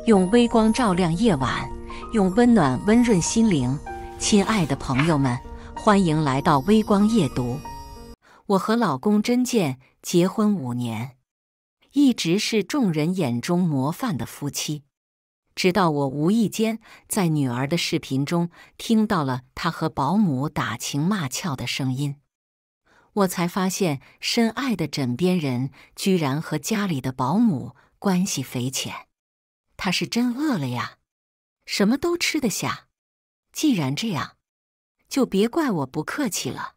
用微光照亮夜晚，用温暖温润心灵。亲爱的朋友们，欢迎来到微光夜读。我和老公甄健结婚5年，一直是众人眼中模范的夫妻。直到我无意间在女儿的视频中听到了他和保姆打情骂俏的声音，我才发现深爱的枕边人居然和家里的保姆关系匪浅。他是真饿了呀，什么都吃得下。既然这样，就别怪我不客气了。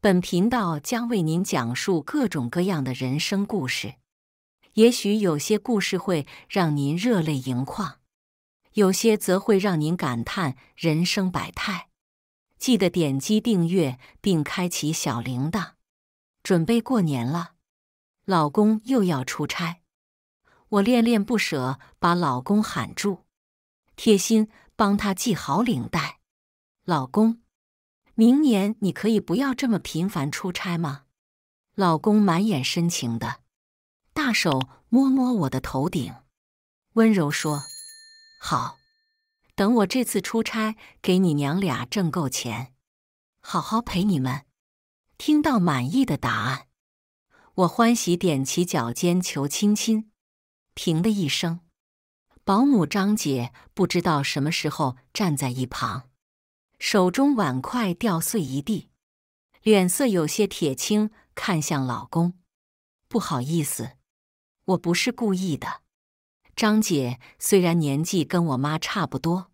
本频道将为您讲述各种各样的人生故事，也许有些故事会让您热泪盈眶，有些则会让您感叹人生百态。记得点击订阅并开启小铃铛。准备过年了，老公又要出差，我恋恋不舍把老公喊住，贴心帮他系好领带。老公，明年你可以不要这么频繁出差吗？老公满眼深情的，大手摸摸我的头顶，温柔说：好，等我这次出差给你娘俩挣够钱，好好陪你们。听到满意的答案，我欢喜踮起脚尖求亲亲，停的一声，保姆张姐不知道什么时候站在一旁，手中碗筷掉碎一地，脸色有些铁青，看向老公：不好意思，我不是故意的。张姐虽然年纪跟我妈差不多，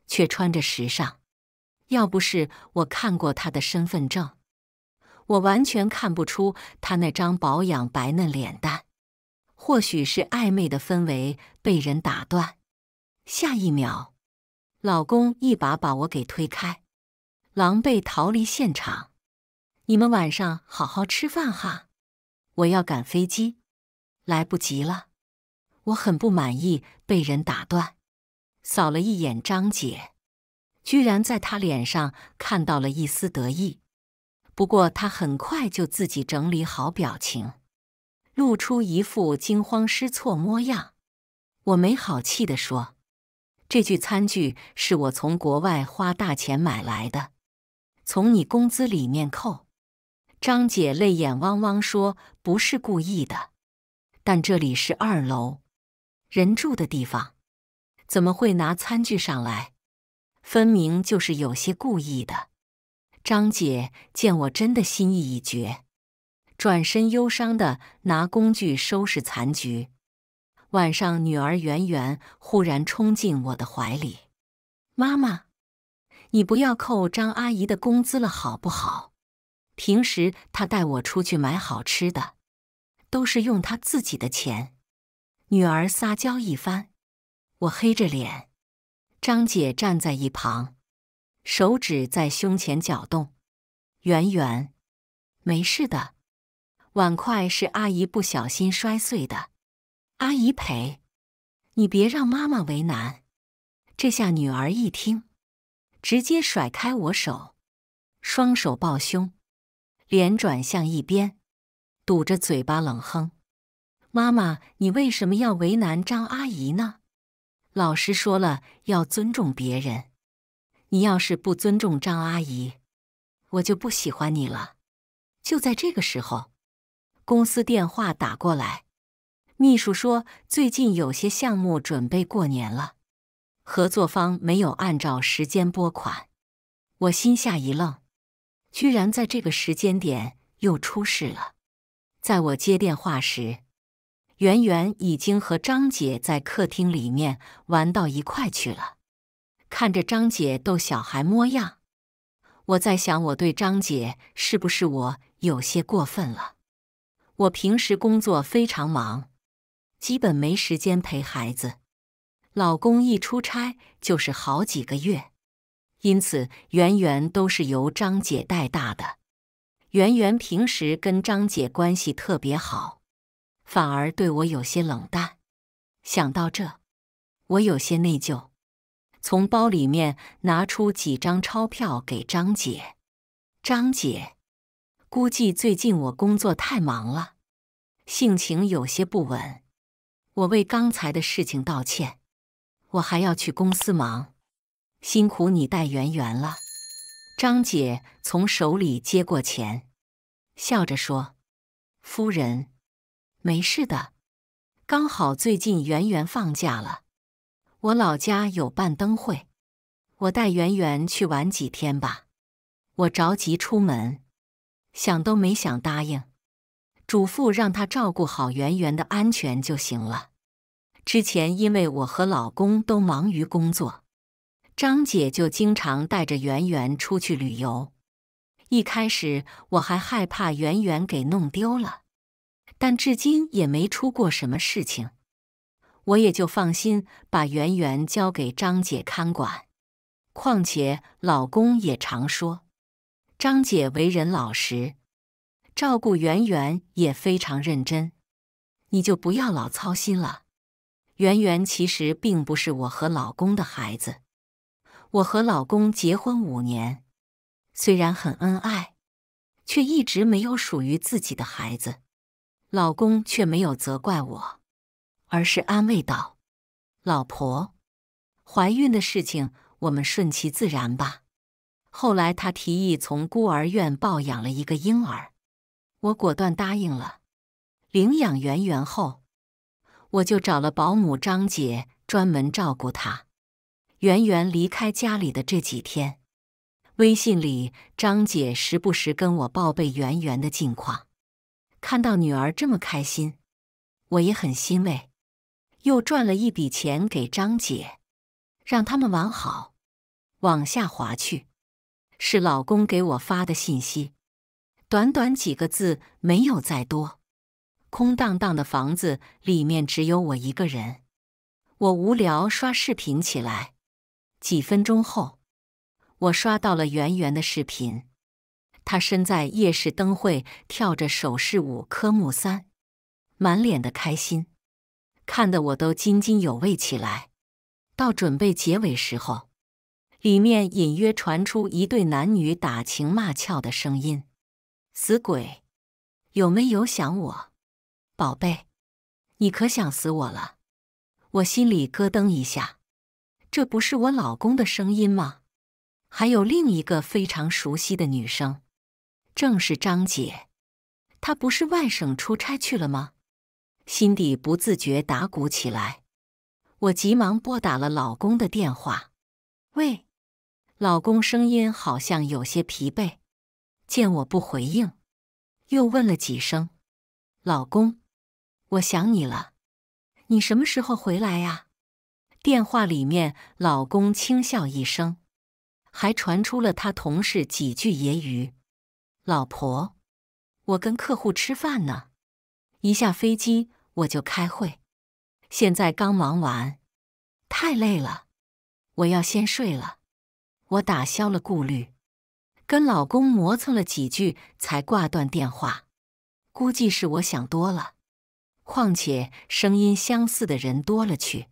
却穿着时尚，要不是我看过她的身份证，我完全看不出她那张保养白嫩脸蛋。或许是暧昧的氛围被人打断，下一秒，老公一把把我给推开，狼狈逃离现场。你们晚上好好吃饭哈，我要赶飞机，来不及了。我很不满意被人打断，扫了一眼张姐，居然在她脸上看到了一丝得意。不过她很快就自己整理好表情，露出一副惊慌失措模样。我没好气地说：这具餐具是我从国外花大钱买来的，从你工资里面扣。张姐泪眼汪汪说：不是故意的，但这里是2楼，人住的地方，怎么会拿餐具上来？分明就是有些故意的。张姐见我真的心意已决，转身忧伤地拿工具收拾残局。晚上，女儿圆圆忽然冲进我的怀里：妈妈，你不要扣张阿姨的工资了好不好？平时她带我出去买好吃的，都是用她自己的钱。女儿撒娇一番，我黑着脸。张姐站在一旁，手指在胸前搅动：圆圆，没事的，碗筷是阿姨不小心摔碎的，阿姨赔，你别让妈妈为难。这下女儿一听，直接甩开我手，双手抱胸，脸转向一边，堵着嘴巴冷哼：妈妈，你为什么要为难张阿姨呢？老师说了要尊重别人，你要是不尊重张阿姨，我就不喜欢你了。就在这个时候，公司电话打过来，秘书说最近有些项目准备过年了，合作方没有按照时间拨款。我心下一愣，居然在这个时间点又出事了。在我接电话时，圆圆已经和张姐在客厅里面玩到一块去了。看着张姐逗小孩模样，我在想，我对张姐是不是我有些过分了？我平时工作非常忙，基本没时间陪孩子，老公一出差就是好几个月，因此圆圆都是由张姐带大的。圆圆平时跟张姐关系特别好，反而对我有些冷淡。想到这，我有些内疚，从包里面拿出几张钞票给张姐。张姐，估计最近我工作太忙了，性情有些不稳，我为刚才的事情道歉。我还要去公司忙，辛苦你带圆圆了。张姐从手里接过钱，笑着说：“夫人，没事的，刚好最近圆圆放假了，我老家有办灯会，我带圆圆去玩几天吧。”我着急出门，想都没想答应，嘱咐让她照顾好圆圆的安全就行了。之前因为我和老公都忙于工作，张姐就经常带着圆圆出去旅游。一开始我还害怕圆圆给弄丢了，但至今也没出过什么事情，我也就放心把圆圆交给张姐看管。况且老公也常说，张姐为人老实，照顾圆圆也非常认真，你就不要老操心了。圆圆其实并不是我和老公的孩子，我和老公结婚5年，虽然很恩爱，却一直没有属于自己的孩子。老公却没有责怪我，而是安慰道：“老婆，怀孕的事情我们顺其自然吧。”后来他提议从孤儿院抱养了一个婴儿，我果断答应了。领养圆圆后，我就找了保姆张姐专门照顾她。圆圆离开家里的这几天，微信里张姐时不时跟我报备圆圆的近况。看到女儿这么开心，我也很欣慰，又赚了一笔钱给张姐，让他们玩好。往下滑去，是老公给我发的信息，短短几个字，没有再多。空荡荡的房子里面只有我一个人，我无聊刷视频起来。几分钟后，我刷到了圆圆的视频，她身在夜市灯会跳着手势舞科目3，满脸的开心，看得我都津津有味起来。到准备结尾时候，里面隐约传出一对男女打情骂俏的声音：“死鬼，有没有想我？宝贝，你可想死我了？”我心里咯噔一下，这不是我老公的声音吗？还有另一个非常熟悉的女声，正是张姐。她不是外省出差去了吗？心底不自觉打鼓起来。我急忙拨打了老公的电话。喂，老公声音好像有些疲惫，见我不回应，又问了几声：“老公，我想你了，你什么时候回来呀？”电话里面老公轻笑一声，还传出了他同事几句揶揄：“老婆，我跟客户吃饭呢，一下飞机我就开会，现在刚忙完，太累了，我要先睡了。”我打消了顾虑，跟老公磨蹭了几句才挂断电话。估计是我想多了，况且声音相似的人多了去，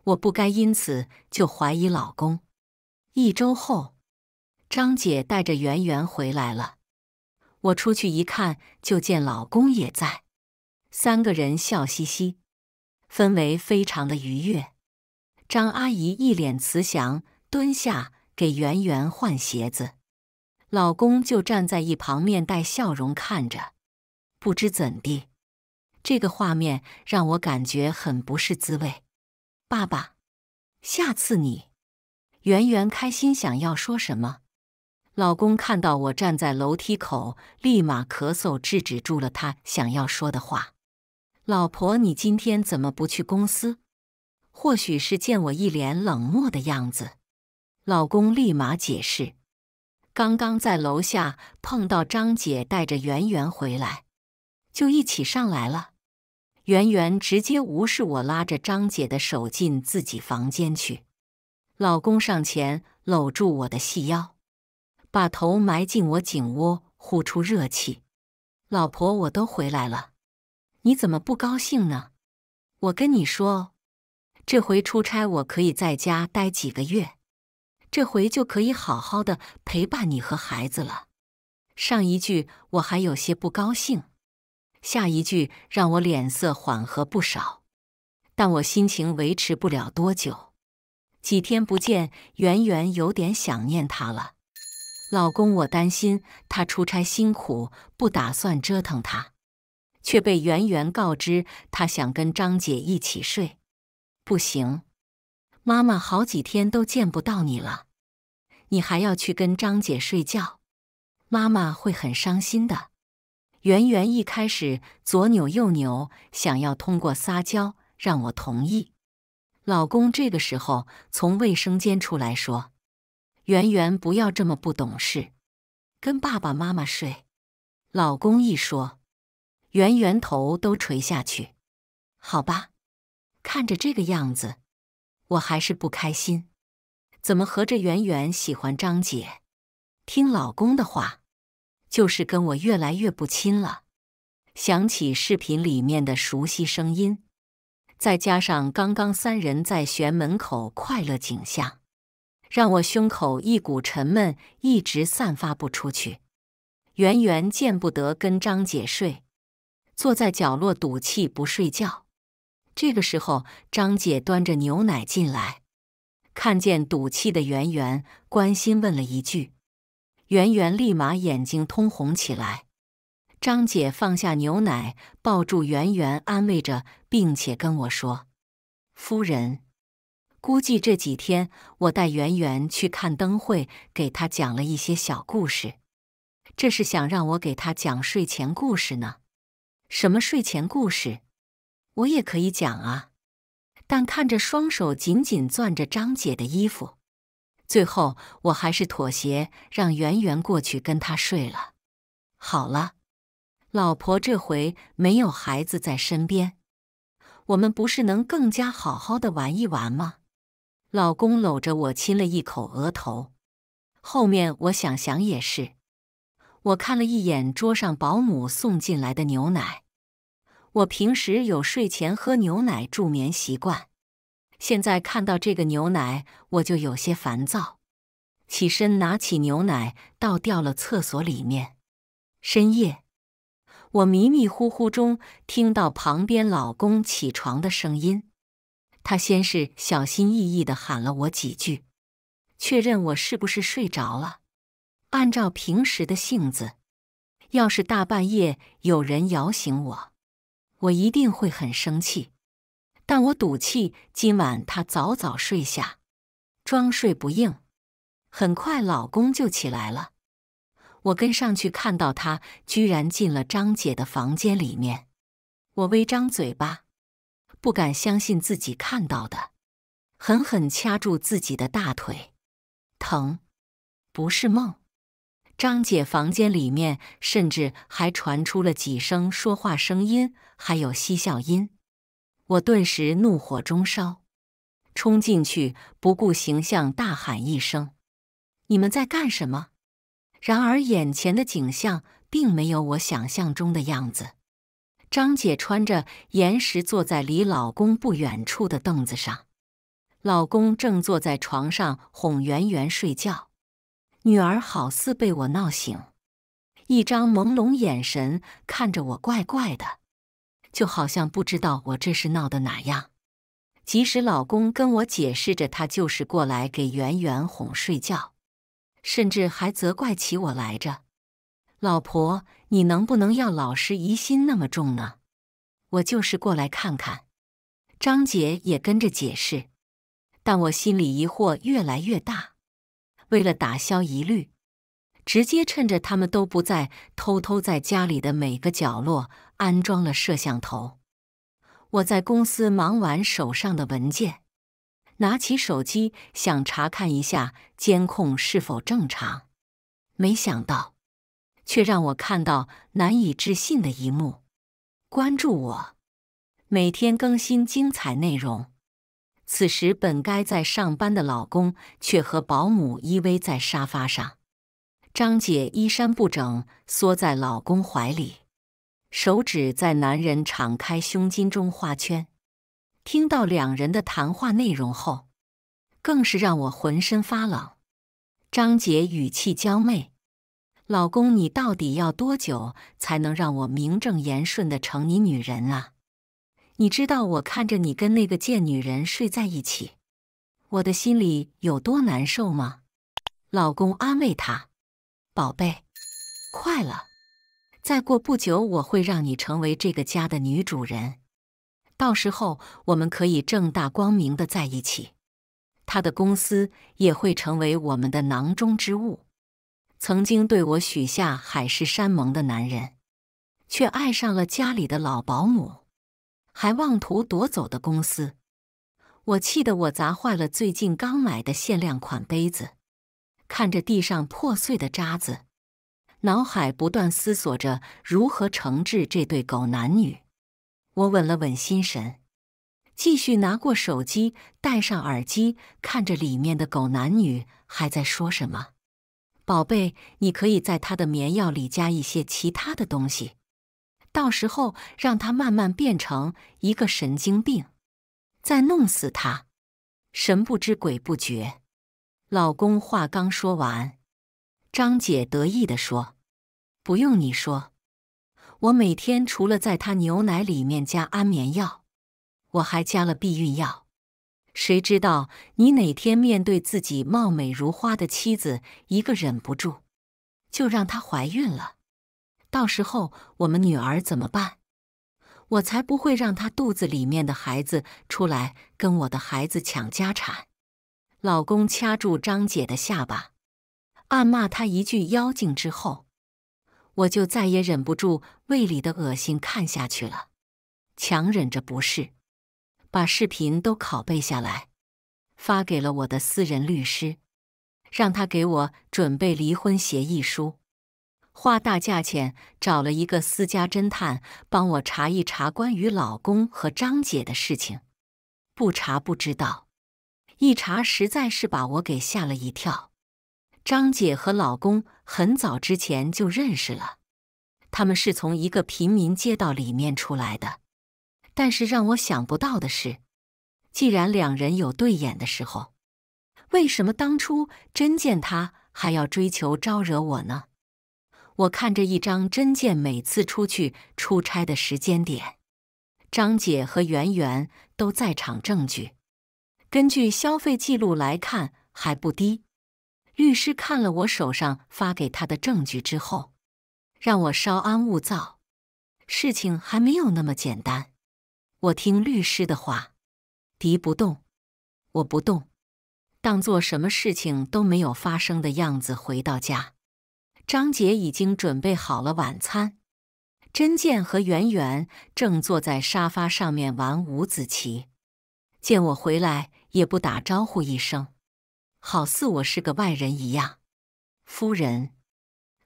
我不该因此就怀疑老公。1周后，张姐带着圆圆回来了，我出去一看，就见老公也在，3个人笑嘻嘻，氛围非常的愉悦。张阿姨一脸慈祥，蹲下给圆圆换鞋子，老公就站在一旁面带笑容看着。不知怎地，这个画面让我感觉很不是滋味。爸爸，下次你……圆圆开心想要说什么，老公看到我站在楼梯口，立马咳嗽制止住了他想要说的话。老婆，你今天怎么不去公司？或许是见我一脸冷漠的样子，老公立马解释：刚刚在楼下碰到张姐带着圆圆回来，就一起上来了。圆圆直接无视我，拉着张姐的手进自己房间去。老公上前搂住我的细腰，把头埋进我颈窝，呼出热气。老婆，我都回来了，你怎么不高兴呢？我跟你说，这回出差我可以在家待几个月，这回就可以好好的陪伴你和孩子了。上一句我还有些不高兴，下一句让我脸色缓和不少，但我心情维持不了多久。几天不见，圆圆有点想念他了。老公，我担心他出差辛苦，不打算折腾他，却被圆圆告知他想跟张姐一起睡。不行，妈妈好几天都见不到你了，你还要去跟张姐睡觉，妈妈会很伤心的。圆圆一开始左扭右扭，想要通过撒娇让我同意。老公这个时候从卫生间出来说：“圆圆不要这么不懂事，跟爸爸妈妈睡。”老公一说，圆圆头都垂下去。好吧，看着这个样子，我还是不开心。怎么合着圆圆喜欢张姐，听老公的话，就是跟我越来越不亲了。想起视频里面的熟悉声音，再加上刚刚三人在玄门口快乐景象，让我胸口一股沉闷一直散发不出去。圆圆见不得跟张姐睡，坐在角落赌气不睡觉。这个时候，张姐端着牛奶进来，看见赌气的圆圆，关心问了一句。圆圆立马眼睛通红起来。张姐放下牛奶，抱住圆圆安慰着，并且跟我说：“夫人，估计这几天我带圆圆去看灯会，给她讲了一些小故事，这是想让我给她讲睡前故事呢。”什么睡前故事？我也可以讲啊。但看着双手紧紧攥着张姐的衣服，最后我还是妥协，让圆圆过去跟她睡了。好了，老婆这回没有孩子在身边，我们不是能更加好好的玩一玩吗？老公搂着我亲了一口额头。后面我想想也是。我看了一眼桌上保姆送进来的牛奶。我平时有睡前喝牛奶助眠习惯，现在看到这个牛奶，我就有些烦躁。起身拿起牛奶倒掉了厕所里面。深夜，我迷迷糊糊中听到旁边老公起床的声音。他先是小心翼翼地喊了我几句，确认我是不是睡着了。按照平时的性子，要是大半夜有人摇醒我，我一定会很生气。但我赌气今晚他早早睡下，装睡不应。很快老公就起来了，我跟上去看到他居然进了张姐的房间里面。我微张嘴巴，不敢相信自己看到的，狠狠掐住自己的大腿，疼，不是梦。张姐房间里面甚至还传出了几声说话声音，还有嬉笑音。我顿时怒火中烧，冲进去不顾形象大喊一声：“你们在干什么？”然而眼前的景象并没有我想象中的样子。张姐穿着严实坐在离老公不远处的凳子上，老公正坐在床上哄圆圆睡觉。女儿好似被我闹醒，一张朦胧眼神看着我，怪怪的，就好像不知道我这是闹得哪样。即使老公跟我解释着他就是过来给圆圆哄睡觉，甚至还责怪起我来着。老婆，你能不能要老师疑心那么重呢？我就是过来看看。张姐也跟着解释，但我心里疑惑越来越大。为了打消疑虑，直接趁着他们都不在，偷偷在家里的每个角落安装了摄像头。我在公司忙完手上的文件，拿起手机想查看一下监控是否正常，没想到，却让我看到难以置信的一幕。关注我，每天更新精彩内容。此时本该在上班的老公，却和保姆依偎在沙发上。张姐衣衫不整，缩在老公怀里，手指在男人敞开胸襟中画圈。听到两人的谈话内容后，更是让我浑身发冷。张姐语气娇媚：“老公，你到底要多久才能让我名正言顺地成你女人啊？你知道我看着你跟那个贱女人睡在一起，我的心里有多难受吗？老公安慰她：宝贝，快了，再过不久我会让你成为这个家的女主人，到时候我们可以正大光明的在一起。他的公司也会成为我们的囊中之物。曾经对我许下海誓山盟的男人，却爱上了家里的老保姆，还妄图夺走的公司。我气得我砸坏了最近刚买的限量款杯子，看着地上破碎的渣子，脑海不断思索着如何惩治这对狗男女。我稳了稳心神，继续拿过手机，戴上耳机，看着里面的狗男女还在说什么。宝贝，你可以在他的眠药里加一些其他的东西，到时候让他慢慢变成一个神经病，再弄死他。神不知鬼不觉。老公话刚说完，张姐得意地说：不用你说，我每天除了在他牛奶里面加安眠药，我还加了避孕药。谁知道你哪天面对自己貌美如花的妻子，一个忍不住，就让她怀孕了。到时候我们女儿怎么办？我才不会让她肚子里面的孩子出来跟我的孩子抢家产。老公掐住张姐的下巴，暗骂她一句妖精之后，我就再也忍不住胃里的恶心看下去了，强忍着不适，把视频都拷贝下来，发给了我的私人律师，让他给我准备离婚协议书，花大价钱找了一个私家侦探帮我查一查关于老公和张姐的事情。不查不知道，一查实在是把我给吓了一跳。张姐和老公很早之前就认识了，他们是从一个贫民街道里面出来的。但是让我想不到的是，既然两人有对眼的时候，为什么当初真见他还要追求招惹我呢？我看着一张真见每次出去出差的时间点，张姐和圆圆都在场证据，根据消费记录来看还不低。律师看了我手上发给他的证据之后，让我稍安勿躁，事情还没有那么简单。我听律师的话，敌不动，我不动，当做什么事情都没有发生的样子回到家。张姐已经准备好了晚餐，甄健和圆圆正坐在沙发上面玩五子棋，见我回来也不打招呼一声，好似我是个外人一样。夫人，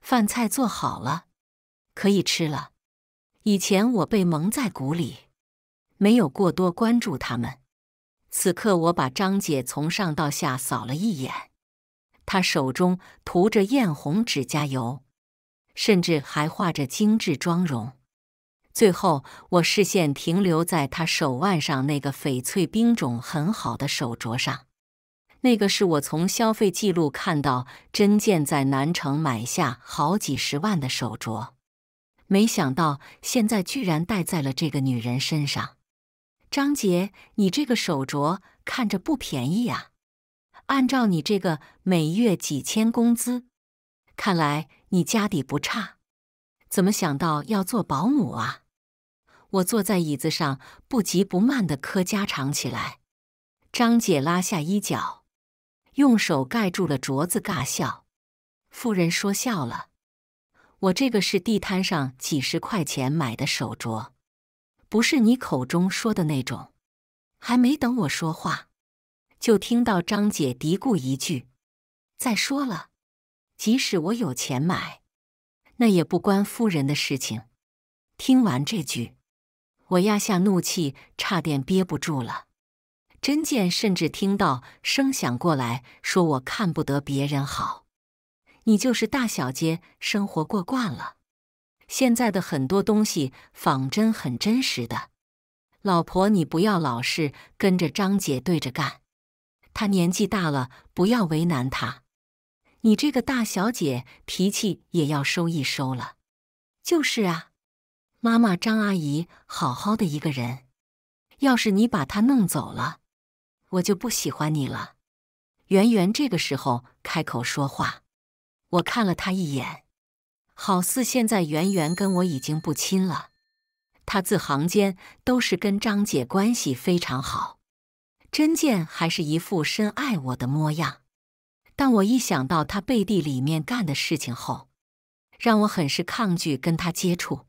饭菜做好了，可以吃了。以前我被蒙在鼓里，没有过多关注他们。此刻我把张姐从上到下扫了一眼，她手中涂着艳红指甲油，甚至还画着精致妆容。最后我视线停留在她手腕上那个翡翠冰种很好的手镯上，那个是我从消费记录看到甄健在南城买下好几十万的手镯，没想到现在居然戴在了这个女人身上。张姐，你这个手镯看着不便宜呀，按照你这个每月几千工资，看来你家底不差，怎么想到要做保姆啊？我坐在椅子上不急不慢地嗑家常起来。张姐拉下衣角，用手盖住了镯子，尬笑。夫人说笑了，我这个是地摊上几十块钱买的手镯，不是你口中说的那种。还没等我说话，就听到张姐嘀咕一句：再说了，即使我有钱买，那也不关夫人的事情。听完这句，我压下怒气，差点憋不住了。甄健甚至听到声响过来，说我看不得别人好。你就是大小姐生活过惯了，现在的很多东西仿真很真实的。老婆，你不要老是跟着张姐对着干，她年纪大了，不要为难她。你这个大小姐脾气也要收一收了。就是啊，妈妈张阿姨好好的一个人，要是你把她弄走了，我就不喜欢你了。圆圆这个时候开口说话，我看了她一眼，好似现在圆圆跟我已经不亲了。她字行间都是跟张姐关系非常好，真健还是一副深爱我的模样。但我一想到她背地里面干的事情后，让我很是抗拒跟她接触。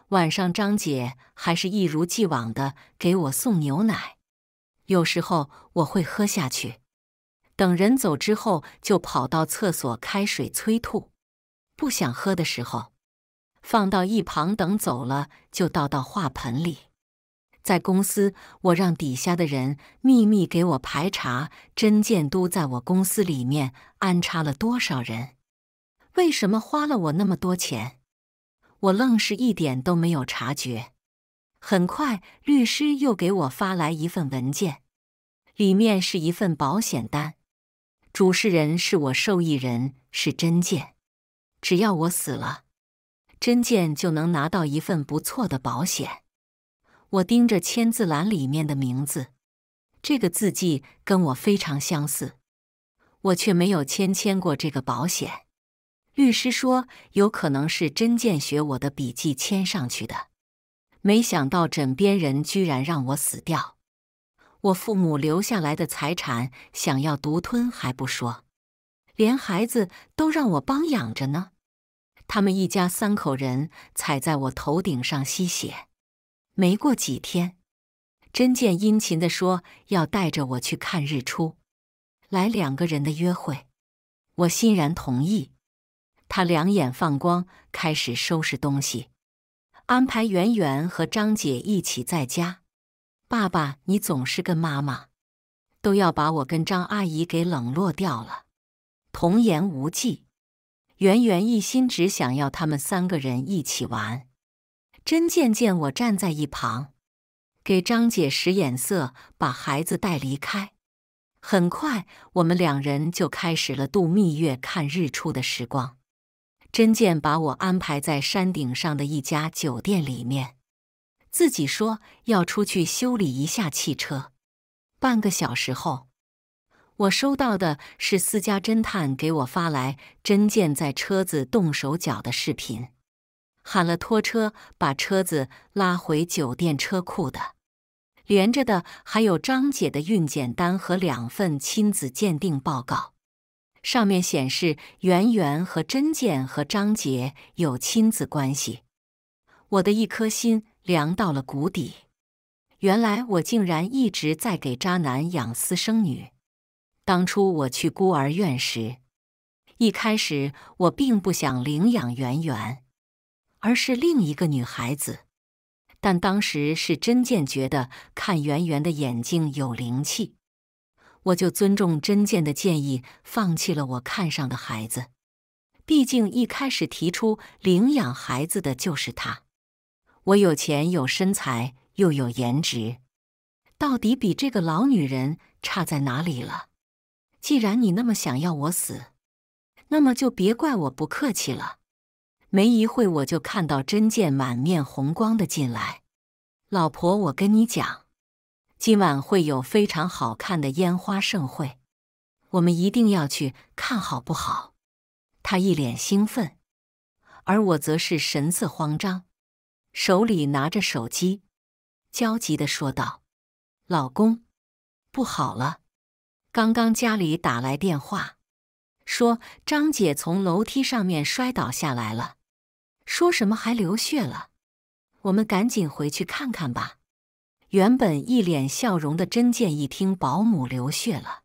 晚上张姐还是一如既往的给我送牛奶，有时候我会喝下去，等人走之后就跑到厕所开水催吐，不想喝的时候放到一旁，等走了就倒到化盆里。在公司，我让底下的人秘密给我排查真健都在我公司里面安插了多少人，为什么花了我那么多钱，我愣是一点都没有察觉。很快，律师又给我发来一份文件，里面是一份保险单，主事人是我，受益人是真健。只要我死了，真健就能拿到一份不错的保险。我盯着签字栏里面的名字，这个字迹跟我非常相似，我却没有签过这个保险。律师说有可能是真健学我的笔记签上去的，没想到枕边人居然让我死掉。我父母留下来的财产想要独吞还不说，连孩子都让我帮养着呢。他们一家3口人踩在我头顶上吸血。没过几天，真健殷勤地说要带着我去看日出，来2个人的约会。我欣然同意。他两眼放光，开始收拾东西，安排圆圆和张姐一起在家。爸爸，你总是跟妈妈，都要把我跟张阿姨给冷落掉了。童言无忌。圆圆一心只想要他们3个人一起玩。真健见我站在一旁，给张姐使眼色，把孩子带离开。很快，我们2人就开始了度蜜月看日出的时光。真健把我安排在山顶上的一家酒店里面，自己说要出去修理一下汽车。半个小时后，我收到的是私家侦探给我发来真健在车子动手脚的视频，喊了拖车把车子拉回酒店车库的。连着的还有张姐的孕检单和2份亲子鉴定报告，上面显示圆圆和真健和张姐有亲子关系。我的一颗心凉到了谷底。原来我竟然一直在给渣男养私生女。当初我去孤儿院时，一开始我并不想领养圆圆，而是另一个女孩子。但当时是真健觉得看圆圆的眼睛有灵气，我就尊重真健的建议，放弃了我看上的孩子。毕竟一开始提出领养孩子的就是他。我有钱有身材又有颜值，到底比这个老女人差在哪里了？既然你那么想要我死，那么就别怪我不客气了。没一会我就看到真健满面红光的进来。老婆，我跟你讲，今晚会有非常好看的烟花盛会，我们一定要去看，好不好？他一脸兴奋，而我则是神色慌张，手里拿着手机，焦急地说道：老公，不好了，刚刚家里打来电话，说张姐从楼梯上面摔倒下来了，说什么还流血了，我们赶紧回去看看吧。原本一脸笑容的真健一听保姆流血了，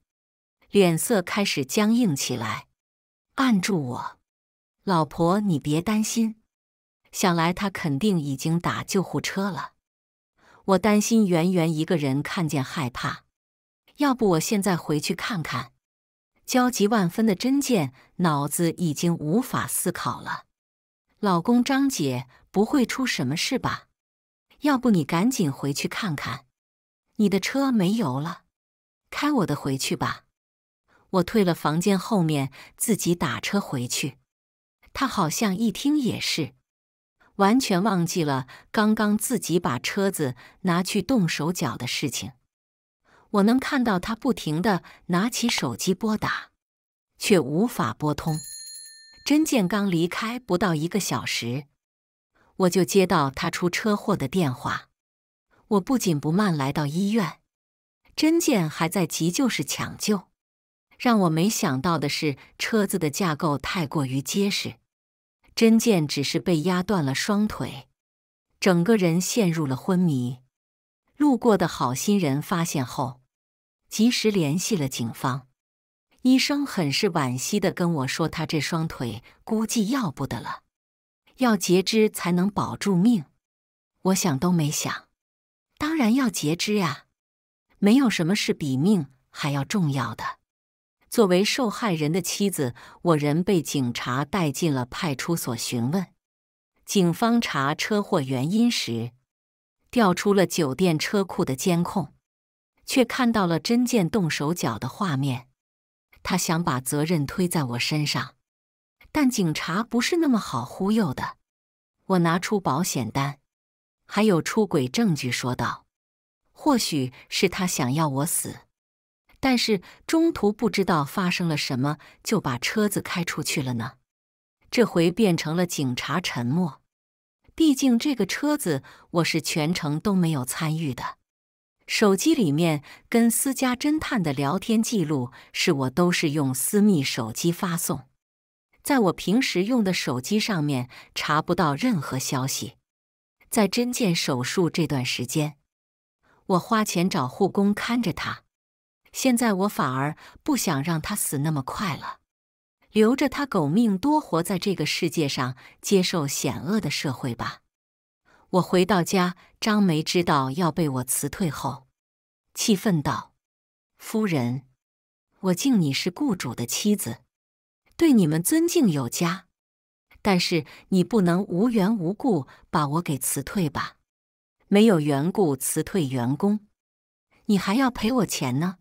脸色开始僵硬起来，按住我：老婆，你别担心，想来他肯定已经打救护车了。我担心圆圆一个人看见害怕，要不我现在回去看看。焦急万分的真健脑子已经无法思考了。老公，张姐不会出什么事吧？要不你赶紧回去看看。你的车没油了，开我的回去吧。我退了房间后面，自己打车回去。他好像一听也是，完全忘记了刚刚自己把车子拿去动手脚的事情。我能看到他不停地拿起手机拨打，却无法拨通。甄健刚离开不到1个小时，我就接到他出车祸的电话。我不紧不慢来到医院，甄健还在急救室抢救。让我没想到的是，车子的架构太过于结实，甄健只是被压断了双腿，整个人陷入了昏迷。路过的好心人发现后，及时联系了警方。医生很是惋惜地跟我说，他这双腿估计要不得了，要截肢才能保住命。我想都没想，当然要截肢呀，没有什么是比命还要重要的。作为受害人的妻子，我仍被警察带进了派出所询问。警方查车祸原因时，调出了酒店车库的监控，却看到了甄健动手脚的画面。他想把责任推在我身上，但警察不是那么好忽悠的。我拿出保险单，还有出轨证据，说道：“或许是他想要我死，但是中途不知道发生了什么，就把车子开出去了呢。”这回变成了警察沉默，毕竟这个车子我是全程都没有参与的。手机里面跟私家侦探的聊天记录我都是用私密手机发送，在我平时用的手机上面查不到任何消息。在甄健手术这段时间，我花钱找护工看着他，现在我反而不想让他死那么快了，留着他狗命多活在这个世界上，接受险恶的社会吧。我回到家，张梅知道要被我辞退后，气愤道：“夫人，我敬你是雇主的妻子，对你们尊敬有加，但是你不能无缘无故把我给辞退吧？没有缘故辞退员工，你还要赔我钱呢。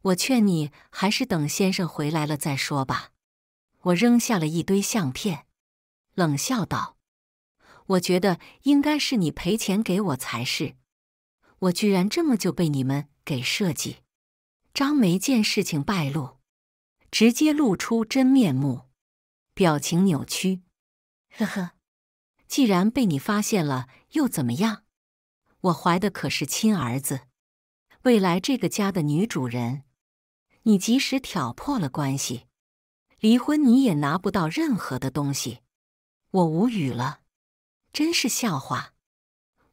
我劝你还是等先生回来了再说吧。”我扔下了一堆相片，冷笑道：“我觉得应该是你赔钱给我才是，我居然这么就被你们给设计。”张梅见事情败露，直接露出真面目，表情扭曲。呵呵，既然被你发现了，又怎么样？我怀的可是亲儿子，未来这个家的女主人，你即使挑破了关系，离婚你也拿不到任何的东西。我无语了，真是笑话。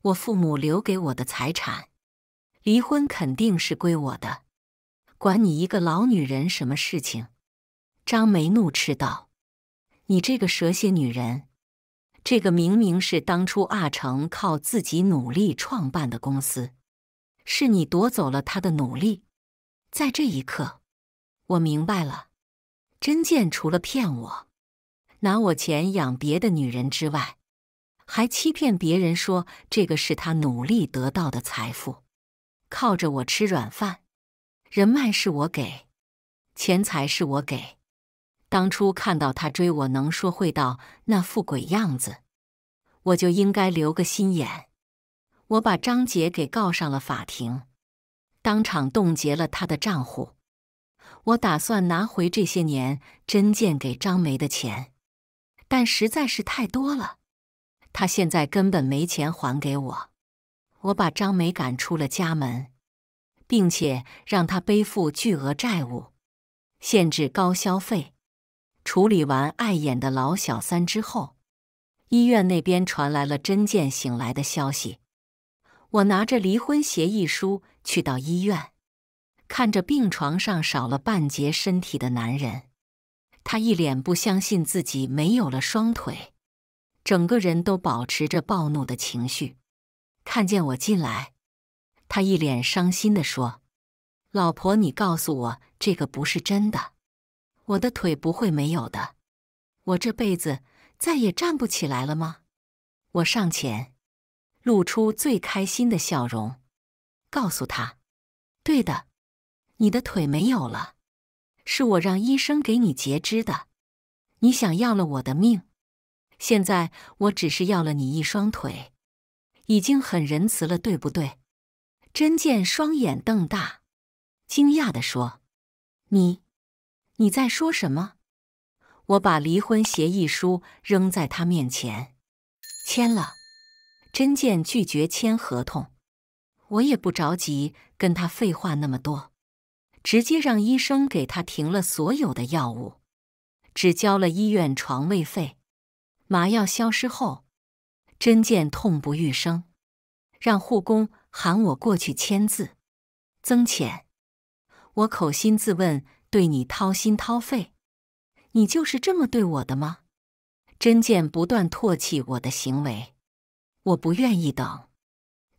我父母留给我的财产，离婚肯定是归我的，管你一个老女人什么事情？张梅怒斥道：“你这个蛇蝎女人，这个明明是当初阿成靠自己努力创办的公司，是你夺走了他的努力。”在这一刻，我明白了，甄健除了骗我，拿我钱养别的女人之外，还欺骗别人说这个是他努力得到的财富，靠着我吃软饭，人脉是我给，钱财是我给。当初看到他追我能说会道那副鬼样子，我就应该留个心眼。我把张杰给告上了法庭，当场冻结了他的账户。我打算拿回这些年甄健给张梅的钱，但实在是太多了，他现在根本没钱还给我。我把张梅赶出了家门，并且让他背负巨额债务，限制高消费。处理完碍眼的老小三之后，医院那边传来了甄健醒来的消息。我拿着离婚协议书去到医院，看着病床上少了半截身体的男人，他一脸不相信自己没有了双腿，整个人都保持着暴怒的情绪。看见我进来，他一脸伤心地说：“老婆，你告诉我这个不是真的，我的腿不会没有的，我这辈子再也站不起来了吗？”我上前，露出最开心的笑容，告诉他：“对的，你的腿没有了，是我让医生给你截肢的。你想要了我的命，现在我只是要了你一双腿，已经很仁慈了，对不对？”甄健双眼瞪大，惊讶地说：“你在说什么？”我把离婚协议书扔在他面前，签了。甄健拒绝签合同，我也不着急跟他废话那么多，直接让医生给他停了所有的药物，只交了医院床位费。麻药消失后，甄健痛不欲生，让护工喊我过去签字。曾浅，我口心自问，对你掏心掏肺，你就是这么对我的吗？甄健不断唾弃我的行为，我不愿意等，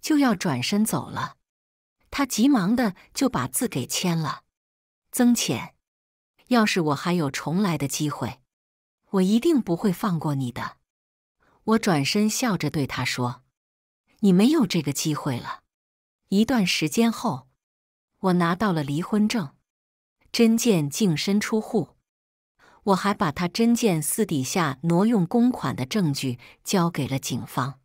就要转身走了。他急忙的就把字给签了。曾浅，要是我还有重来的机会，我一定不会放过你的。我转身笑着对他说：“你没有这个机会了。”一段时间后，我拿到了离婚证，甄健净身出户。我还把他甄健私底下挪用公款的证据交给了警方，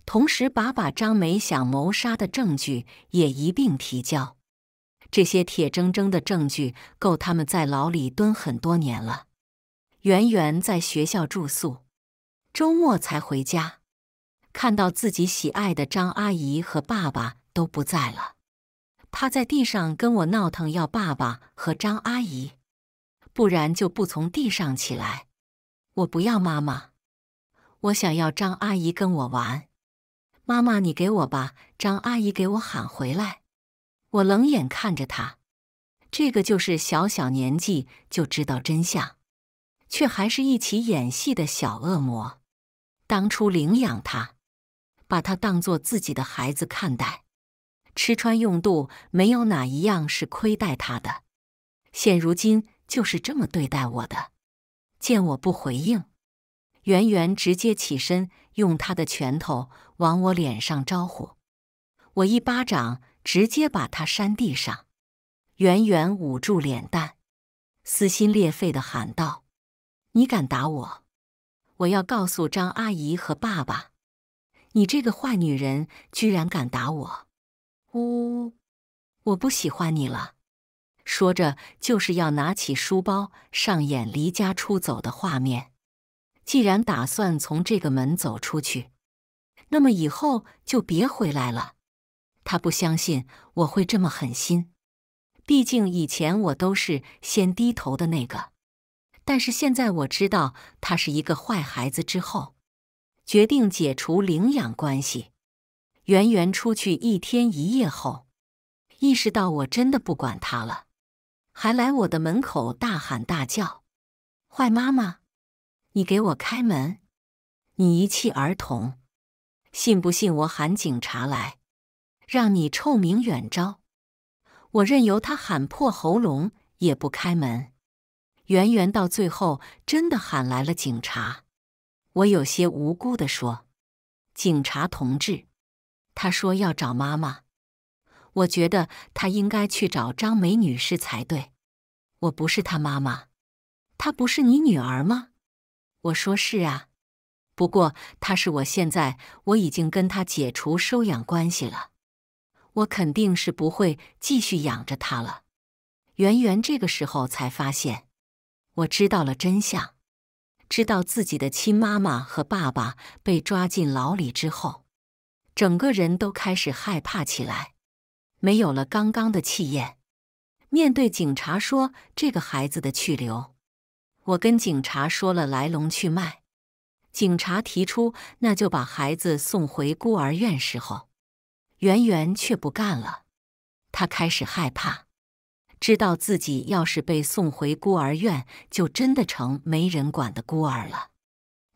同时把张梅想谋杀的证据也一并提交。这些铁铮铮的证据够他们在牢里蹲很多年了。圆圆在学校住宿，周末才回家，看到自己喜爱的张阿姨和爸爸都不在了，趴在地上跟我闹腾要爸爸和张阿姨，不然就不从地上起来。我不要妈妈，我想要张阿姨跟我玩。妈妈你给我吧，张阿姨给我喊回来。我冷眼看着他，这个就是小小年纪就知道真相，却还是一起演戏的小恶魔。当初领养他，把他当作自己的孩子看待，吃穿用度没有哪一样是亏待他的，现如今就是这么对待我的。见我不回应，圆圆直接起身，用他的拳头往我脸上招呼，我一巴掌直接把他扇地上。圆圆捂住脸蛋，撕心裂肺地喊道：“你敢打我？我要告诉张阿姨和爸爸，你这个坏女人居然敢打我！呜，我不喜欢你了。”说着就是要拿起书包上演离家出走的画面。既然打算从这个门走出去，那么以后就别回来了。他不相信我会这么狠心，毕竟以前我都是先低头的那个。但是现在我知道他是一个坏孩子之后，决定解除领养关系。圆圆出去1天1夜后，意识到我真的不管他了，还来我的门口大喊大叫：“坏妈妈，你给我开门！你遗弃儿童，信不信我喊警察来，让你臭名远昭？”我任由他喊破喉咙也不开门。圆圆到最后真的喊来了警察。我有些无辜地说：“警察同志，他说要找妈妈。”我觉得他应该去找张梅女士才对。我不是她妈妈。她不是你女儿吗？我说是啊，不过她是我已经跟她解除收养关系了，我肯定是不会继续养着她了。圆圆这个时候才发现，我知道了真相，知道自己的亲妈妈和爸爸被抓进牢里之后，整个人都开始害怕起来，没有了刚刚的气焰。面对警察说这个孩子的去留，我跟警察说了来龙去脉。警察提出那就把孩子送回孤儿院时候，圆圆却不干了。她开始害怕，知道自己要是被送回孤儿院，就真的成没人管的孤儿了。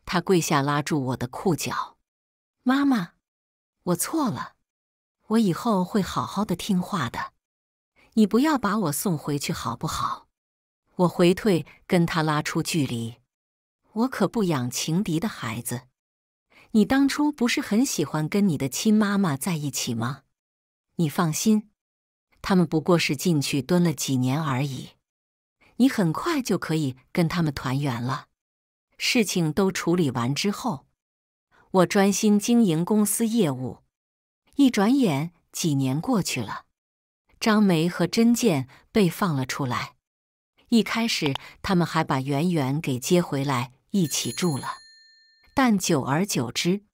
她跪下拉住我的裤脚：“妈妈，我错了，我以后会好好的听话的。你不要把我送回去好不好？”我回退，跟他拉出距离。我可不养情敌的孩子。你当初不是很喜欢跟你的亲妈妈在一起吗？你放心，他们不过是进去蹲了几年而已，你很快就可以跟他们团圆了。事情都处理完之后，我专心经营公司业务。一转眼几年过去了，张梅和甄健被放了出来。一开始，他们还把圆圆给接回来一起住了，但久而久之，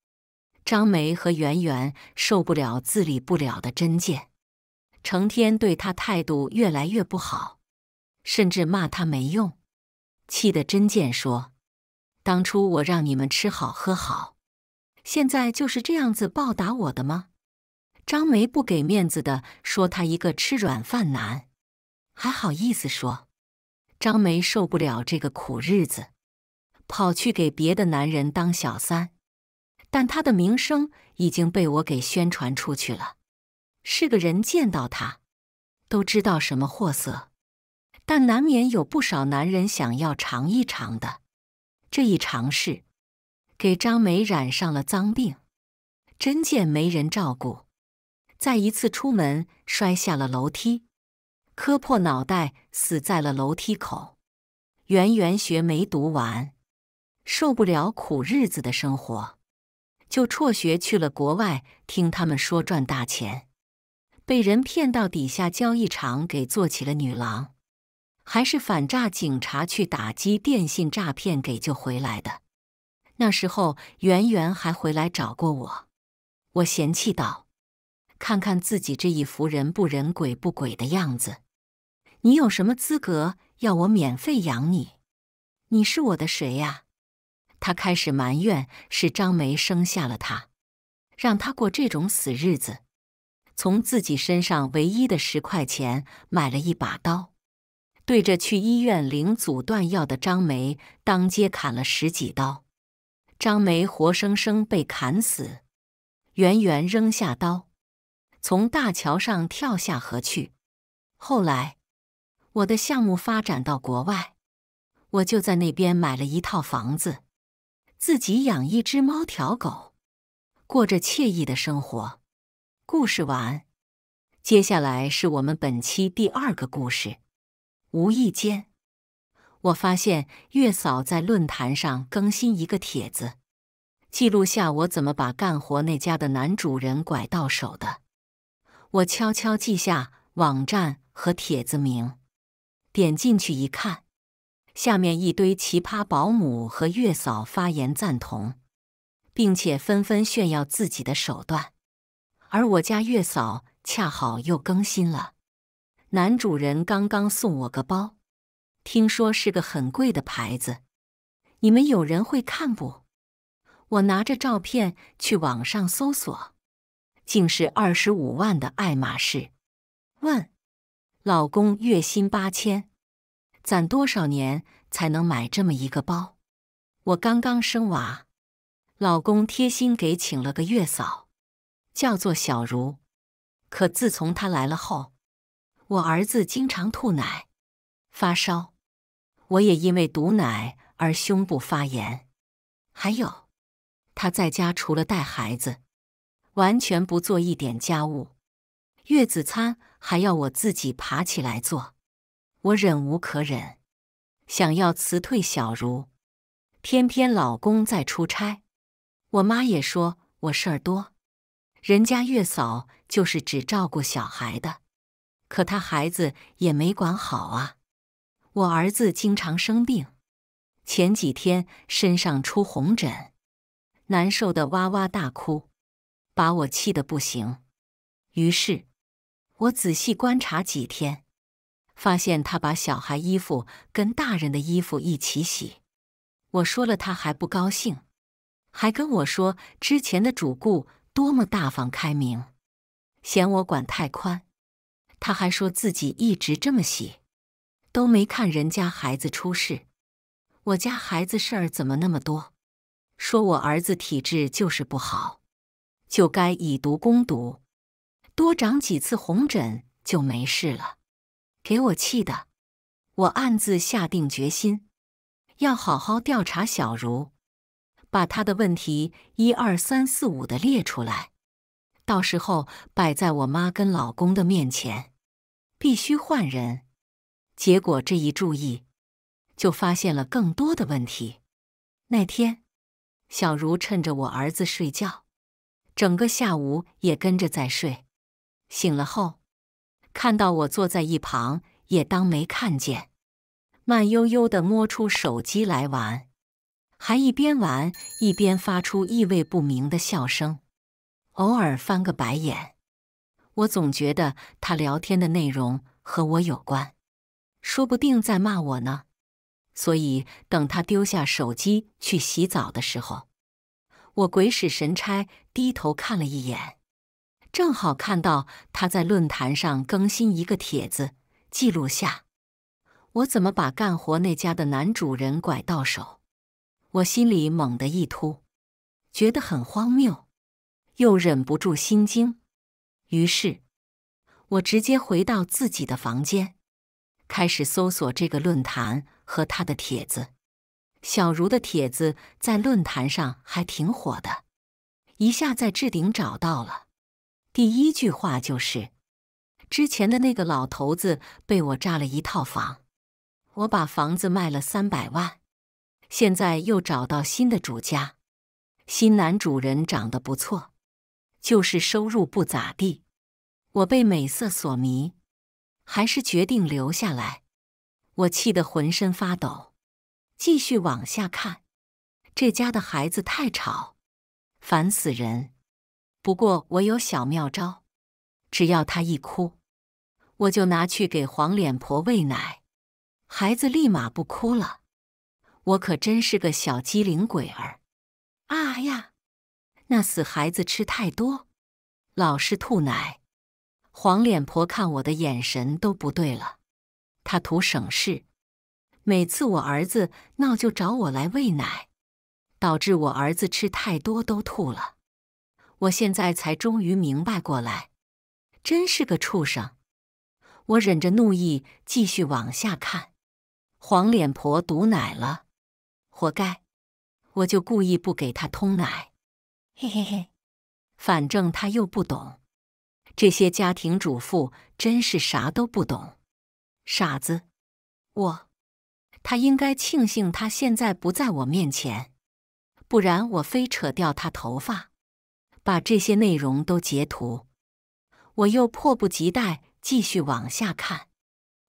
张梅和圆圆受不了自理不了的甄健，成天对他态度越来越不好，甚至骂他没用，气得甄健说：“当初我让你们吃好喝好，现在就是这样子报答我的吗？”张梅不给面子的说他一个吃软饭男，还好意思说。张梅受不了这个苦日子，跑去给别的男人当小三，但她的名声已经被我给宣传出去了，是个人见到她都知道什么货色，但难免有不少男人想要尝一尝的。这一尝试，给张梅染上了脏病，真见没人照顾，再一次出门摔下了楼梯，磕破脑袋死在了楼梯口。圆圆学没读完，受不了苦日子的生活，就辍学去了国外，听他们说赚大钱，被人骗到底下交易场给做起了女郎，还是反诈警察去打击电信诈骗给救回来的。那时候圆圆还回来找过我，我嫌弃道：“看看自己这一副人不人鬼不鬼的样子，你有什么资格要我免费养你？你是我的谁呀？”他开始埋怨是张梅生下了他，让他过这种死日子，从自己身上唯一的10块钱买了一把刀，对着去医院领阻断药的张梅当街砍了10几刀。张梅活生生被砍死，圆圆扔下刀，从大桥上跳下河去。后来，我的项目发展到国外，我就在那边买了一套房子，自己养一只猫条狗，过着惬意的生活。故事完。接下来是我们本期第2个故事。无意间，我发现月嫂在论坛上更新一个帖子，记录下我怎么把干活那家的男主人拐到手的。我悄悄记下网站和帖子名，点进去一看，下面一堆奇葩保姆和月嫂发言赞同，并且纷纷炫耀自己的手段。而我家月嫂恰好又更新了，男主人刚刚送我个包，听说是个很贵的牌子，你们有人会看不？我拿着照片去网上搜索，竟是25万的爱马仕。问老公月薪8000，攒多少年才能买这么一个包？我刚刚生娃，老公贴心给请了个月嫂，叫做小茹。可自从她来了后，我儿子经常吐奶、发烧，我也因为堵奶而胸部发炎。还有，他在家除了带孩子，完全不做一点家务，月子餐还要我自己爬起来做。我忍无可忍，想要辞退小茹，偏偏老公在出差。我妈也说我事儿多，人家月嫂就是只照顾小孩的，可她孩子也没管好啊。我儿子经常生病，前几天身上出红疹，难受得哇哇大哭，把我气得不行。于是，我仔细观察几天，发现他把小孩衣服跟大人的衣服一起洗。我说了他还不高兴，还跟我说之前的主顾多么大方开明，嫌我管太宽。他还说自己一直这么洗，都没看人家孩子出事。我家孩子事儿怎么那么多？说我儿子体质就是不好，就该以毒攻毒，多长几次红疹就没事了。给我气的，我暗自下定决心，要好好调查小茹，把她的问题1、2、3、4、5的列出来，到时候摆在我妈跟老公的面前，必须换人。结果这一注意，就发现了更多的问题。那天，小茹趁着我儿子睡觉，整个下午也跟着在睡。醒了后，看到我坐在一旁，也当没看见，慢悠悠地摸出手机来玩，还一边玩一边发出意味不明的笑声，偶尔翻个白眼。我总觉得他聊天的内容和我有关，说不定在骂我呢。所以等他丢下手机去洗澡的时候，我鬼使神差低头看了一眼，正好看到他在论坛上更新一个帖子，记录下我怎么把干活那家的男主人拐到手。我心里猛地一突，觉得很荒谬，又忍不住心惊。于是我直接回到自己的房间，开始搜索这个论坛和他的帖子。小茹的帖子在论坛上还挺火的，一下在置顶找到了。第一句话就是之前的那个老头子被我炸了一套房，我把房子卖了300万，现在又找到新的主家，新男主人长得不错，就是收入不咋地。我被美色所迷，还是决定留下来。我气得浑身发抖，继续往下看。这家的孩子太吵，烦死人。不过我有小妙招，只要他一哭，我就拿去给黄脸婆喂奶，孩子立马不哭了。我可真是个小机灵鬼儿。啊呀，那死孩子吃太多，老是吐奶。黄脸婆看我的眼神都不对了，她图省事，每次我儿子闹就找我来喂奶，导致我儿子吃太多都吐了。我现在才终于明白过来，真是个畜生。我忍着怒意继续往下看，黄脸婆堵奶了，活该，我就故意不给她通奶。嘿嘿嘿，反正她又不懂。这些家庭主妇真是啥都不懂，傻子。他应该庆幸他现在不在我面前，不然我非扯掉他头发，把这些内容都截图。我又迫不及待继续往下看。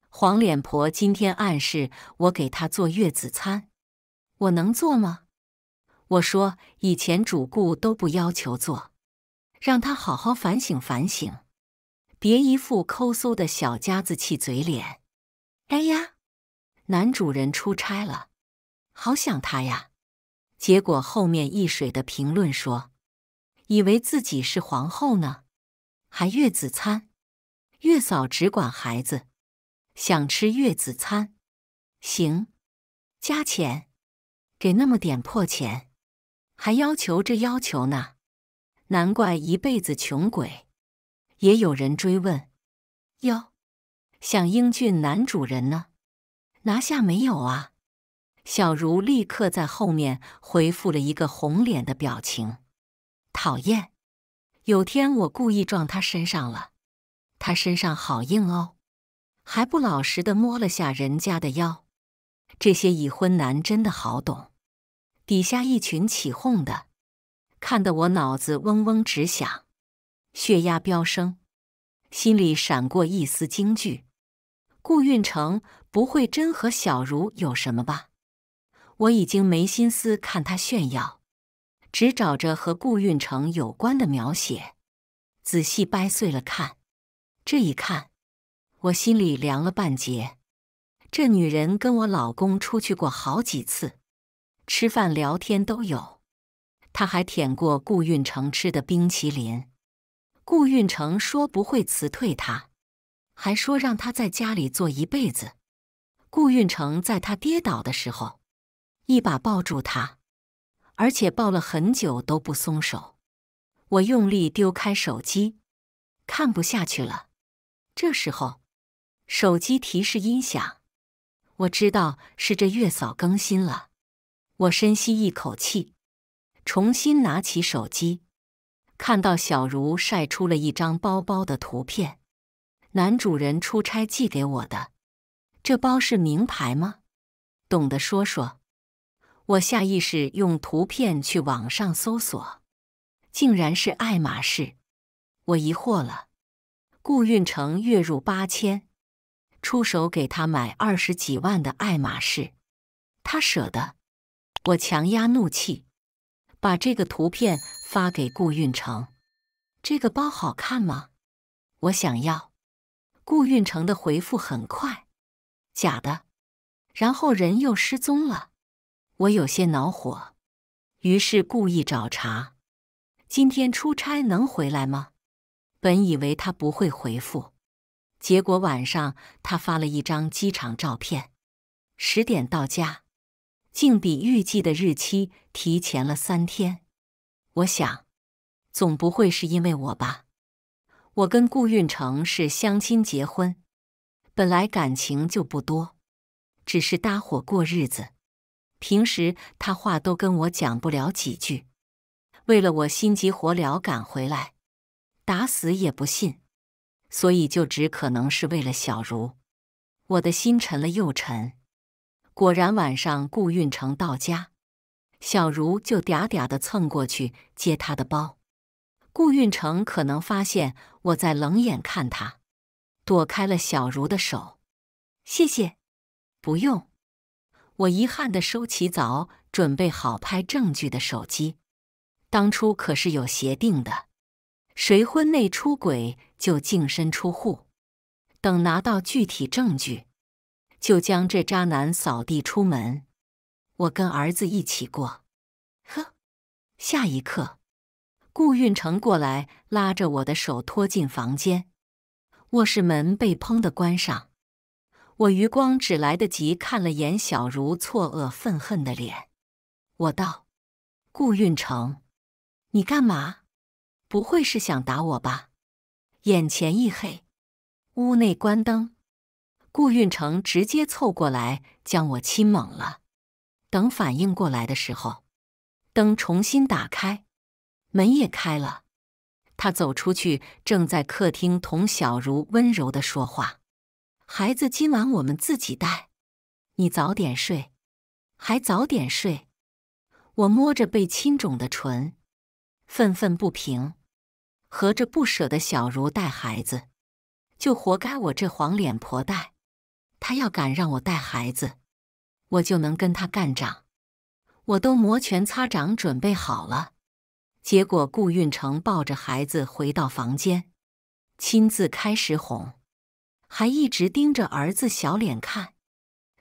黄脸婆今天暗示我给她做月子餐，我能做吗？我说以前主顾都不要求做，让他好好反省反省，别一副抠搜的小家子气嘴脸。哎呀，男主人出差了，好想他呀。结果后面一水的评论说，以为自己是皇后呢，还月子餐，月嫂只管孩子，想吃月子餐，行，加钱，给那么点破钱，还要求这要求呢，难怪一辈子穷鬼。也有人追问，哟，想英俊男主人呢？拿下没有啊？小茹立刻在后面回复了一个红脸的表情。讨厌，有天我故意撞他身上了，他身上好硬哦，还不老实地摸了下人家的腰。这些已婚男真的好懂。底下一群起哄的，看得我脑子嗡嗡直响，血压飙升，心里闪过一丝惊惧。顾运成不会真和小茹有什么吧？我已经没心思看他炫耀，只找着和顾运成有关的描写，仔细掰碎了看。这一看，我心里凉了半截。这女人跟我老公出去过好几次，吃饭聊天都有。她还舔过顾运成吃的冰淇淋。顾运成说不会辞退她，还说让她在家里做一辈子。顾运成在她跌倒的时候，一把抱住她，而且抱了很久都不松手。我用力丢开手机，看不下去了。这时候，手机提示音响，我知道是这月嫂更新了。我深吸一口气，重新拿起手机，看到小茹晒出了一张包包的图片，男主人出差寄给我的。这包是名牌吗？懂得说说。我下意识用图片去网上搜索，竟然是爱马仕。我疑惑了，顾运成月入8000，出手给他买20几万的爱马仕，他舍得。我强压怒气，把这个图片发给顾运成。这个包好看吗？我想要。顾运成的回复很快，假的。然后人又失踪了，我有些恼火，于是故意找茬。今天出差能回来吗？本以为他不会回复，结果晚上他发了一张机场照片，10点到家，竟比预计的日期提前了3天。我想，总不会是因为我吧？我跟顾运成是相亲结婚，本来感情就不多，只是搭伙过日子。平时他话都跟我讲不了几句，为了我心急火燎赶回来，打死也不信，所以就只可能是为了小茹。我的心沉了又沉。果然晚上顾运成到家，小茹就嗲嗲地蹭过去接他的包。顾运成可能发现我在冷眼看他，躲开了小茹的手。谢谢。不用。我遗憾地收起早准备好拍证据的手机。当初可是有协定的，谁婚内出轨就净身出户，等拿到具体证据，就将这渣男扫地出门。我跟儿子一起过。呵，下一刻，顾运成过来拉着我的手拖进房间，卧室门被砰地关上。我余光只来得及看了眼小茹错愕愤恨的脸。我道：顾运成，你干嘛？不会是想打我吧？眼前一黑，屋内关灯，顾运成直接凑过来将我亲猛了。等反应过来的时候，灯重新打开，门也开了。他走出去，正在客厅同小茹温柔地说话：孩子今晚我们自己带，你早点睡，还早点睡。我摸着被亲肿的唇，愤愤不平。合着不舍得小茹带孩子，就活该我这黄脸婆带。他要敢让我带孩子，我就能跟他干仗。我都摩拳擦掌准备好了，结果顾运成抱着孩子回到房间，亲自开始哄，还一直盯着儿子小脸看，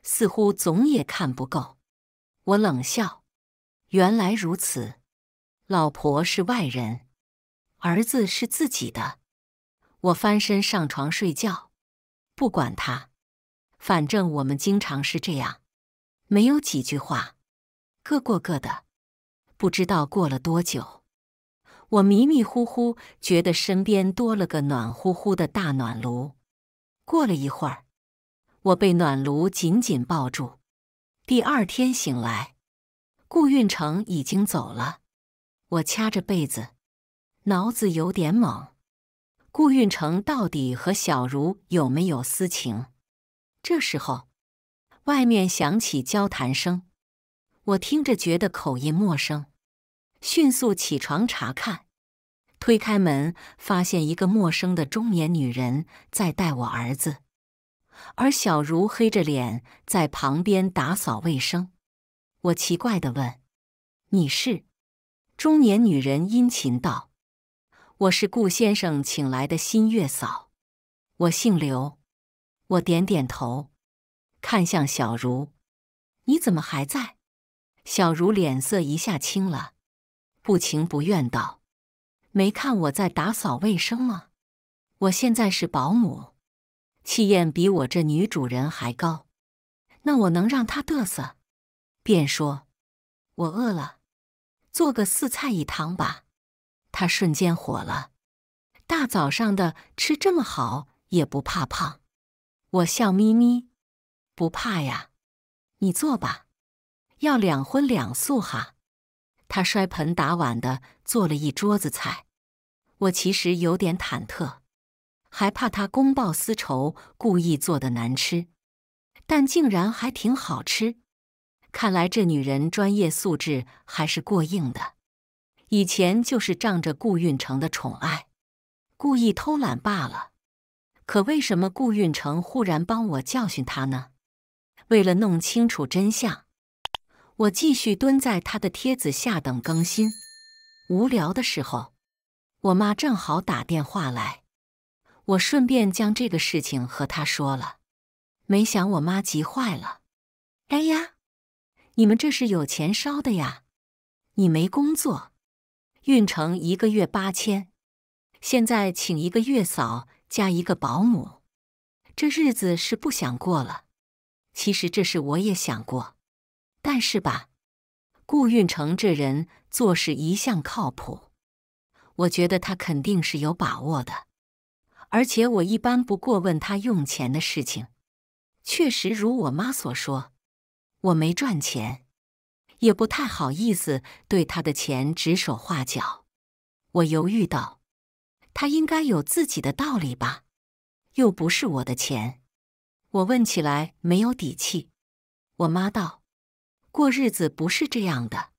似乎总也看不够。我冷笑，原来如此，老婆是外人，儿子是自己的。我翻身上床睡觉，不管他，反正我们经常是这样，没有几句话，各过各的。不知道过了多久，我迷迷糊糊觉得身边多了个暖乎乎的大暖炉。过了一会儿，我被暖炉紧紧抱住。第2天醒来，顾运成已经走了。我掐着被子，脑子有点懵。顾运成到底和小茹有没有私情？这时候，外面响起交谈声，我听着觉得口音陌生，迅速起床查看。推开门，发现一个陌生的中年女人在带我儿子，而小茹黑着脸在旁边打扫卫生。我奇怪地问：你是？中年女人殷勤道：我是顾先生请来的新月嫂，我姓刘。我点点头，看向小茹：你怎么还在？小茹脸色一下青了，不情不愿道：没看我在打扫卫生吗？我现在是保姆，气焰比我这女主人还高，那我能让她嘚瑟？便说：我饿了，做个4菜1汤吧。她瞬间火了，大早上的吃这么好也不怕胖。我笑眯眯：不怕呀，你做吧，要2荤2素哈。他摔盆打碗的做了一桌子菜，我其实有点忐忑，还怕他公报私仇，故意做的难吃，但竟然还挺好吃。看来这女人专业素质还是过硬的，以前就是仗着顾运成的宠爱，故意偷懒罢了。可为什么顾运成忽然帮我教训他呢？为了弄清楚真相，我继续蹲在他的帖子下等更新。无聊的时候，我妈正好打电话来，我顺便将这个事情和她说了。没想我妈急坏了：“哎呀，你们这是有钱烧的呀！你没工作，运成1个月8000，现在请一个月嫂加一个保姆，这日子是不想过了。其实这事我也想过，但是吧，顾运成这人做事一向靠谱，我觉得他肯定是有把握的。而且我一般不过问他用钱的事情。确实如我妈所说，我没赚钱，也不太好意思对他的钱指手画脚。我犹豫道：他应该有自己的道理吧，又不是我的钱。我问起来没有底气。我妈道：过日子不是这样的，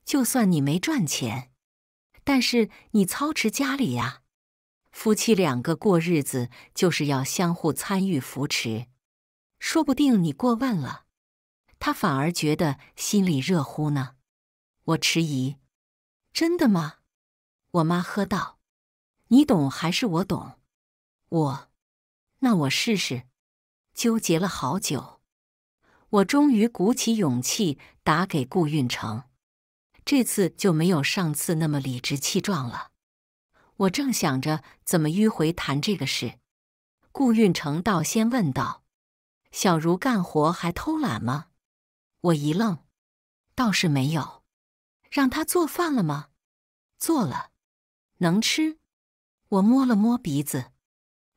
就算你没赚钱，但是你操持家里呀。夫妻2个过日子就是要相互参与扶持，说不定你过问了，他反而觉得心里热乎呢。我迟疑：真的吗？我妈喝道：你懂还是我懂？那我试试。纠结了好久，我终于鼓起勇气打给顾运成，这次就没有上次那么理直气壮了。我正想着怎么迂回谈这个事，顾运成倒先问道：小茹干活还偷懒吗？我一愣：倒是没有。让她做饭了吗？做了。能吃？我摸了摸鼻子，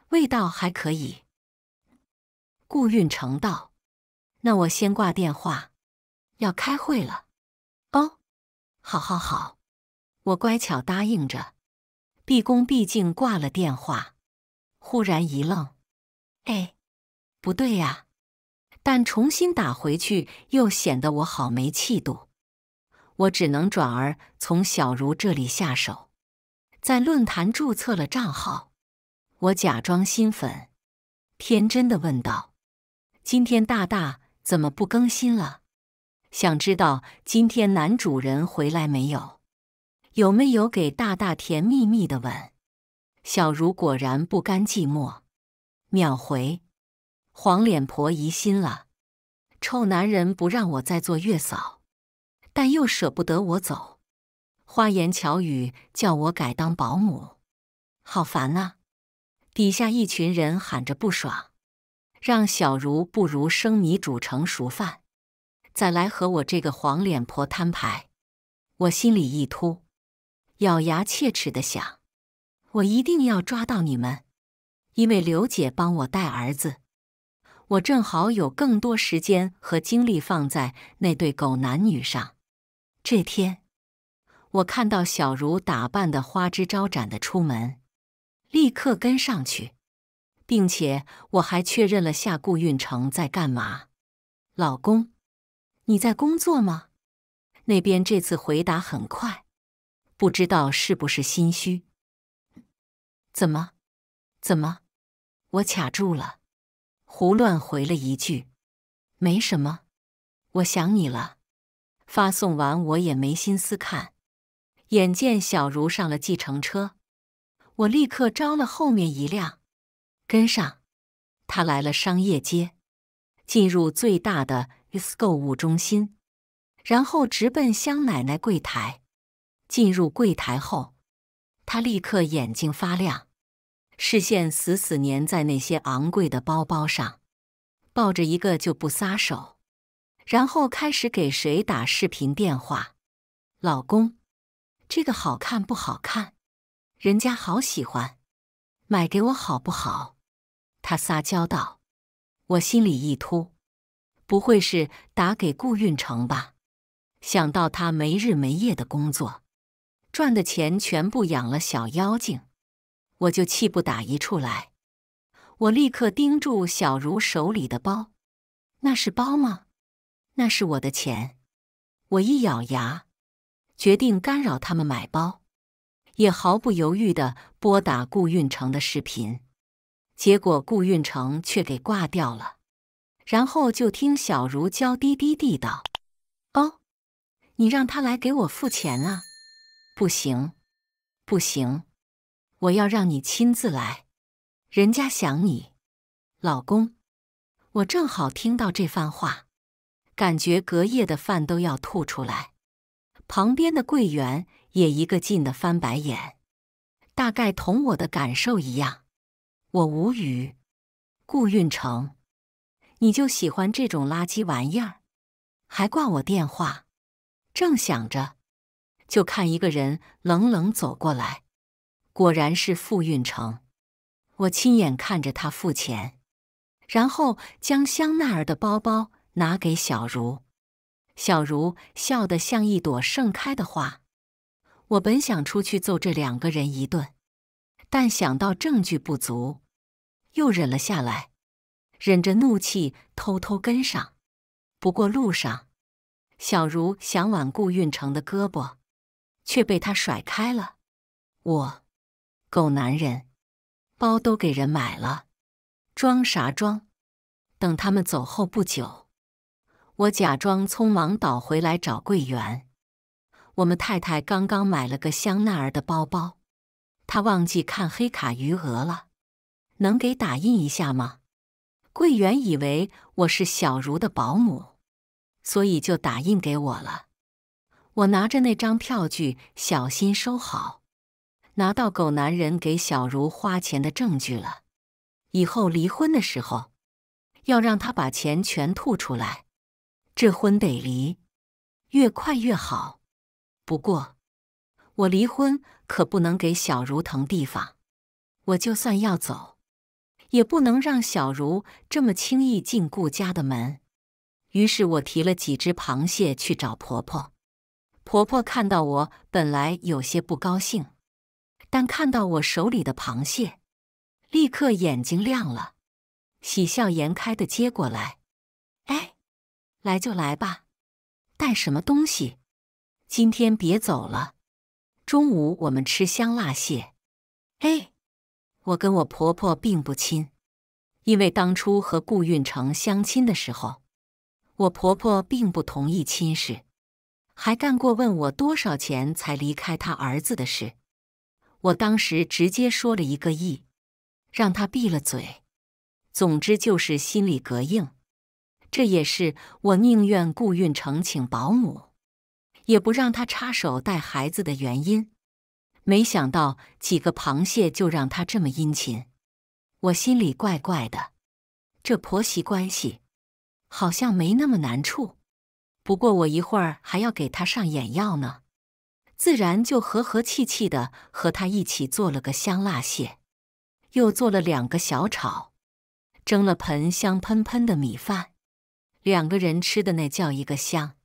味道还可以。顾运成道：那我先挂电话，要开会了。哦，好。我乖巧答应着，毕恭毕敬挂了电话。忽然一愣：哎，不对呀。但重新打回去又显得我好没气度。我只能转而从小茹这里下手，在论坛注册了账号。我假装兴奋，天真地问道：今天大大怎么不更新了？想知道今天男主人回来没有？有没有给大大甜蜜蜜的吻？小茹果然不甘寂寞，秒回：黄脸婆疑心了，臭男人不让我再做月嫂，但又舍不得我走，花言巧语叫我改当保姆，好烦啊！底下一群人喊着不爽，让小茹不如生米煮成熟饭，再来和我这个黄脸婆摊牌。我心里一突，咬牙切齿地想：我一定要抓到你们，因为刘姐帮我带儿子，我正好有更多时间和精力放在那对狗男女上。这天，我看到小茹打扮得花枝招展地出门，立刻跟上去，并且我还确认了下顾运成在干嘛。老公，你在工作吗？那边这次回答很快，不知道是不是心虚。怎么？我卡住了，胡乱回了一句：没什么，我想你了。发送完我也没心思看，眼见小茹上了计程车，我立刻招了后面一辆，跟上。她来了商业街，进入最大的 YES 购物中心，然后直奔香奶奶柜台。进入柜台后，她立刻眼睛发亮，视线死死粘在那些昂贵的包包上，抱着一个就不撒手，然后开始给谁打视频电话。老公，这个好看不好看？人家好喜欢，买给我好不好？她撒娇道。我心里一突，不会是打给顾运成吧？想到他没日没夜的工作，赚的钱全部养了小妖精，我就气不打一处来。我立刻盯住小茹手里的包，那是包吗？那是我的钱。我一咬牙，决定干扰他们买包，也毫不犹豫地拨打顾运成的视频。结果顾运成却给挂掉了。然后就听小茹娇滴滴地道：“哦，你让他来给我付钱啊？不行，不行，我要让你亲自来，人家想你。”老公，我正好听到这番话，感觉隔夜的饭都要吐出来。旁边的柜员也一个劲的翻白眼，大概同我的感受一样。我无语。顾运成，你就喜欢这种垃圾玩意儿，还挂我电话。正想着，就看一个人冷冷走过来，果然是傅运成。我亲眼看着他付钱，然后将香奈儿的包包拿给小茹。小茹笑得像一朵盛开的花。我本想出去揍这两个人一顿，但想到证据不足，又忍了下来，忍着怒气偷偷跟上。不过路上，小茹想挽顾运成的胳膊，却被他甩开了。我，狗男人，包都给人买了，装啥装？等他们走后不久，我假装匆忙倒回来找柜员。我们太太刚刚买了个香奈儿的包包，她忘记看黑卡余额了，能给打印一下吗？柜员以为我是小茹的保姆，所以就打印给我了。我拿着那张票据小心收好，拿到狗男人给小茹花钱的证据了。以后离婚的时候，要让他把钱全吐出来。这婚得离，越快越好。不过，我离婚可不能给小茹腾地方。我就算要走，也不能让小茹这么轻易进顾家的门。于是我提了几只螃蟹去找婆婆。婆婆看到我本来有些不高兴，但看到我手里的螃蟹，立刻眼睛亮了，喜笑颜开地接过来。哎，来就来吧，带什么东西？今天别走了，中午我们吃香辣蟹。哎，我跟我婆婆并不亲，因为当初和顾运成相亲的时候，我婆婆并不同意亲事，还干过问我多少钱才离开她儿子的事。我当时直接说了1个亿，让她闭了嘴。总之就是心里膈应，这也是我宁愿顾运成请保姆，也不让他插手带孩子的原因。没想到几个螃蟹就让他这么殷勤，我心里怪怪的。这婆媳关系好像没那么难处，不过我一会儿还要给他上眼药呢，自然就和和气气的和他一起做了个香辣蟹，又做了2个小炒，蒸了盆香喷喷的米饭，2个人吃的那叫一个香。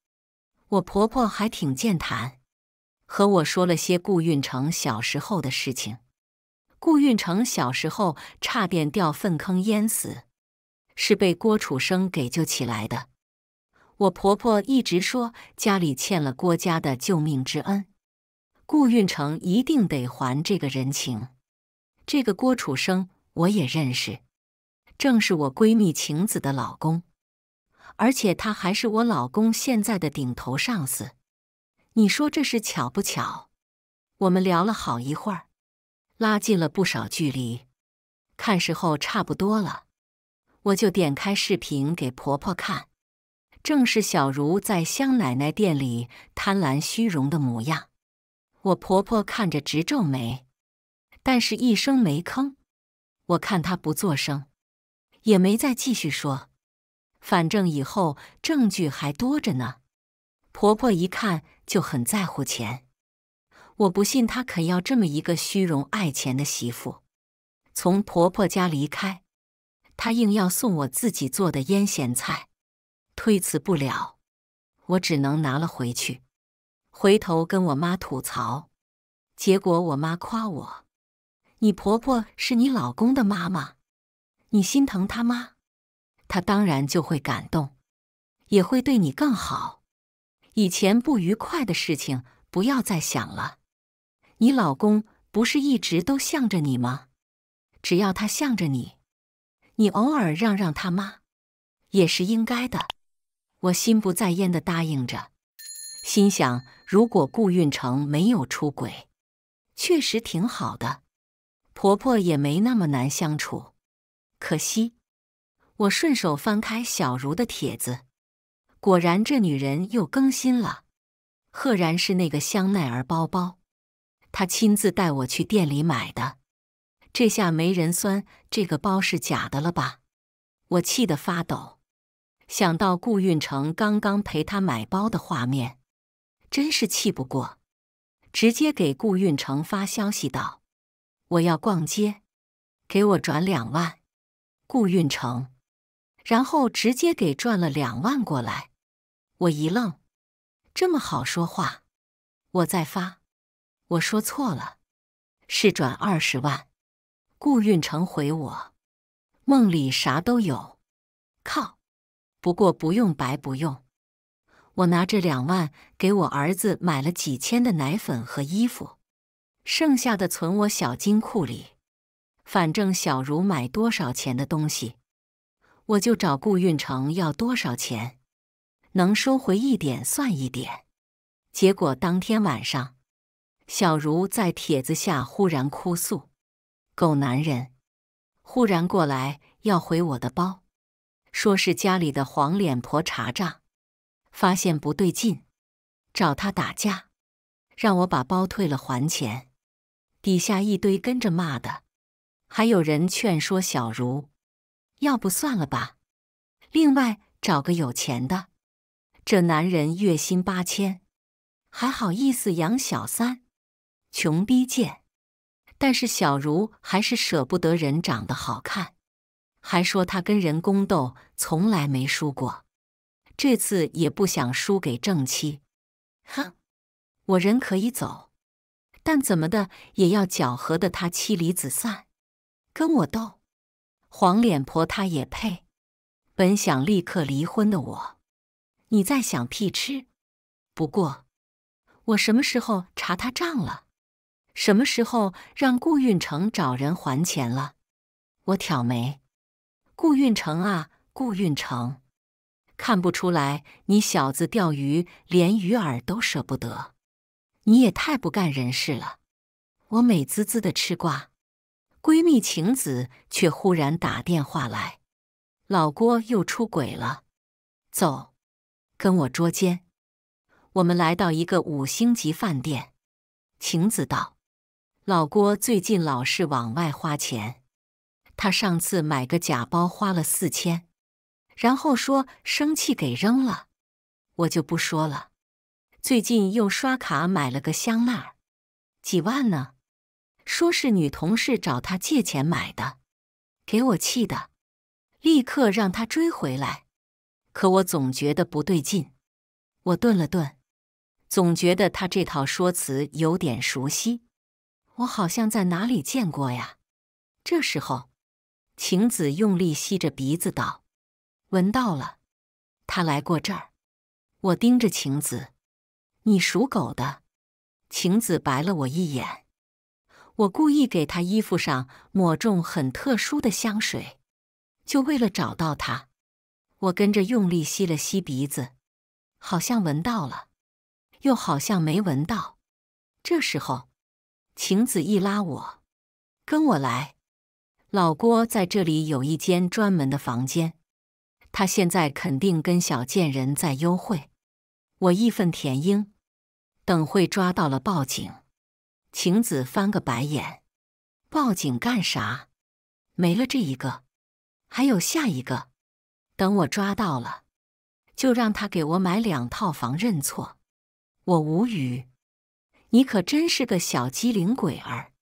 我婆婆还挺健谈，和我说了些顾运成小时候的事情。顾运成小时候差点掉粪坑淹死，是被郭楚生给救起来的。我婆婆一直说家里欠了郭家的救命之恩，顾运成一定得还这个人情。这个郭楚生我也认识，正是我闺蜜晴子的老公，而且他还是我老公现在的顶头上司。你说这是巧不巧？我们聊了好一会儿，拉近了不少距离。看时候差不多了，我就点开视频给婆婆看，正是小茹在香奶奶店里贪婪虚荣的模样。我婆婆看着直皱眉，但是一声没吭。我看她不作声，也没再继续说，反正以后证据还多着呢。婆婆一看就很在乎钱，我不信她肯要这么一个虚荣爱钱的媳妇。从婆婆家离开，她硬要送我自己做的腌咸菜，推辞不了，我只能拿了回去。回头跟我妈吐槽，结果我妈夸我：“你婆婆是你老公的妈妈，你心疼她吗？她当然就会感动，也会对你更好。以前不愉快的事情不要再想了。你老公不是一直都向着你吗？只要他向着你，你偶尔让让他妈，也是应该的。我心不在焉地答应着，心想如果顾运成没有出轨，确实挺好的，婆婆也没那么难相处。可惜，我顺手翻开小茹的帖子，果然这女人又更新了，赫然是那个香奈儿包包，她亲自带我去店里买的。这下没人酸这个包是假的了吧？我气得发抖，想到顾运成刚刚陪她买包的画面，真是气不过，直接给顾运成发消息道：“我要逛街，给我转2万。”顾运成，然后直接给转了2万过来。我一愣，这么好说话？我再发，我说错了，是转20万。顾运成回我，梦里啥都有。靠！不过不用白不用。我拿这2万给我儿子买了几千的奶粉和衣服，剩下的存我小金库里。反正小茹买多少钱的东西，我就找顾运成要多少钱，能收回一点算一点。结果当天晚上，小茹在帖子下忽然哭诉，狗男人忽然过来要回我的包，说是家里的黄脸婆查账，发现不对劲，找他打架，让我把包退了还钱。底下一堆跟着骂的，还有人劝说小茹，要不算了吧，另外找个有钱的。这男人月薪8000，还好意思养小三，穷逼贱。但是小茹还是舍不得人长得好看，还说她跟人宫斗从来没输过，这次也不想输给正妻。哼，我人可以走，但怎么的也要搅和的他妻离子散，跟我斗，黄脸婆他也配？本想立刻离婚的我，你在想屁吃？不过，我什么时候查他账了？什么时候让顾运成找人还钱了？我挑眉，顾运成啊，顾运成，看不出来你小子钓鱼连鱼饵都舍不得，你也太不干人事了。我美滋滋的吃瓜，闺蜜晴子却忽然打电话来，老郭又出轨了，走，跟我捉奸。我们来到一个5星级饭店，晴子道，老郭最近老是往外花钱，他上次买个假包花了4000，然后说生气给扔了，我就不说了。最近又刷卡买了个香奈儿，几万呢，说是女同事找他借钱买的，给我气的，立刻让他追回来。可我总觉得不对劲，我顿了顿，总觉得他这套说辞有点熟悉，我好像在哪里见过呀。这时候，晴子用力吸着鼻子道：“闻到了，他来过这儿。”我盯着晴子，你属狗的。晴子白了我一眼。我故意给他衣服上抹种很特殊的香水，就为了找到他。我跟着用力吸了吸鼻子，好像闻到了，又好像没闻到。这时候，晴子一拉我，跟我来。老郭在这里有一间专门的房间，他现在肯定跟小贱人在幽会。我义愤填膺，等会抓到了报警。晴子翻个白眼，报警干啥？没了这一个，还有下一个。等我抓到了，就让他给我买2套房认错。我无语，你可真是个小机灵鬼儿。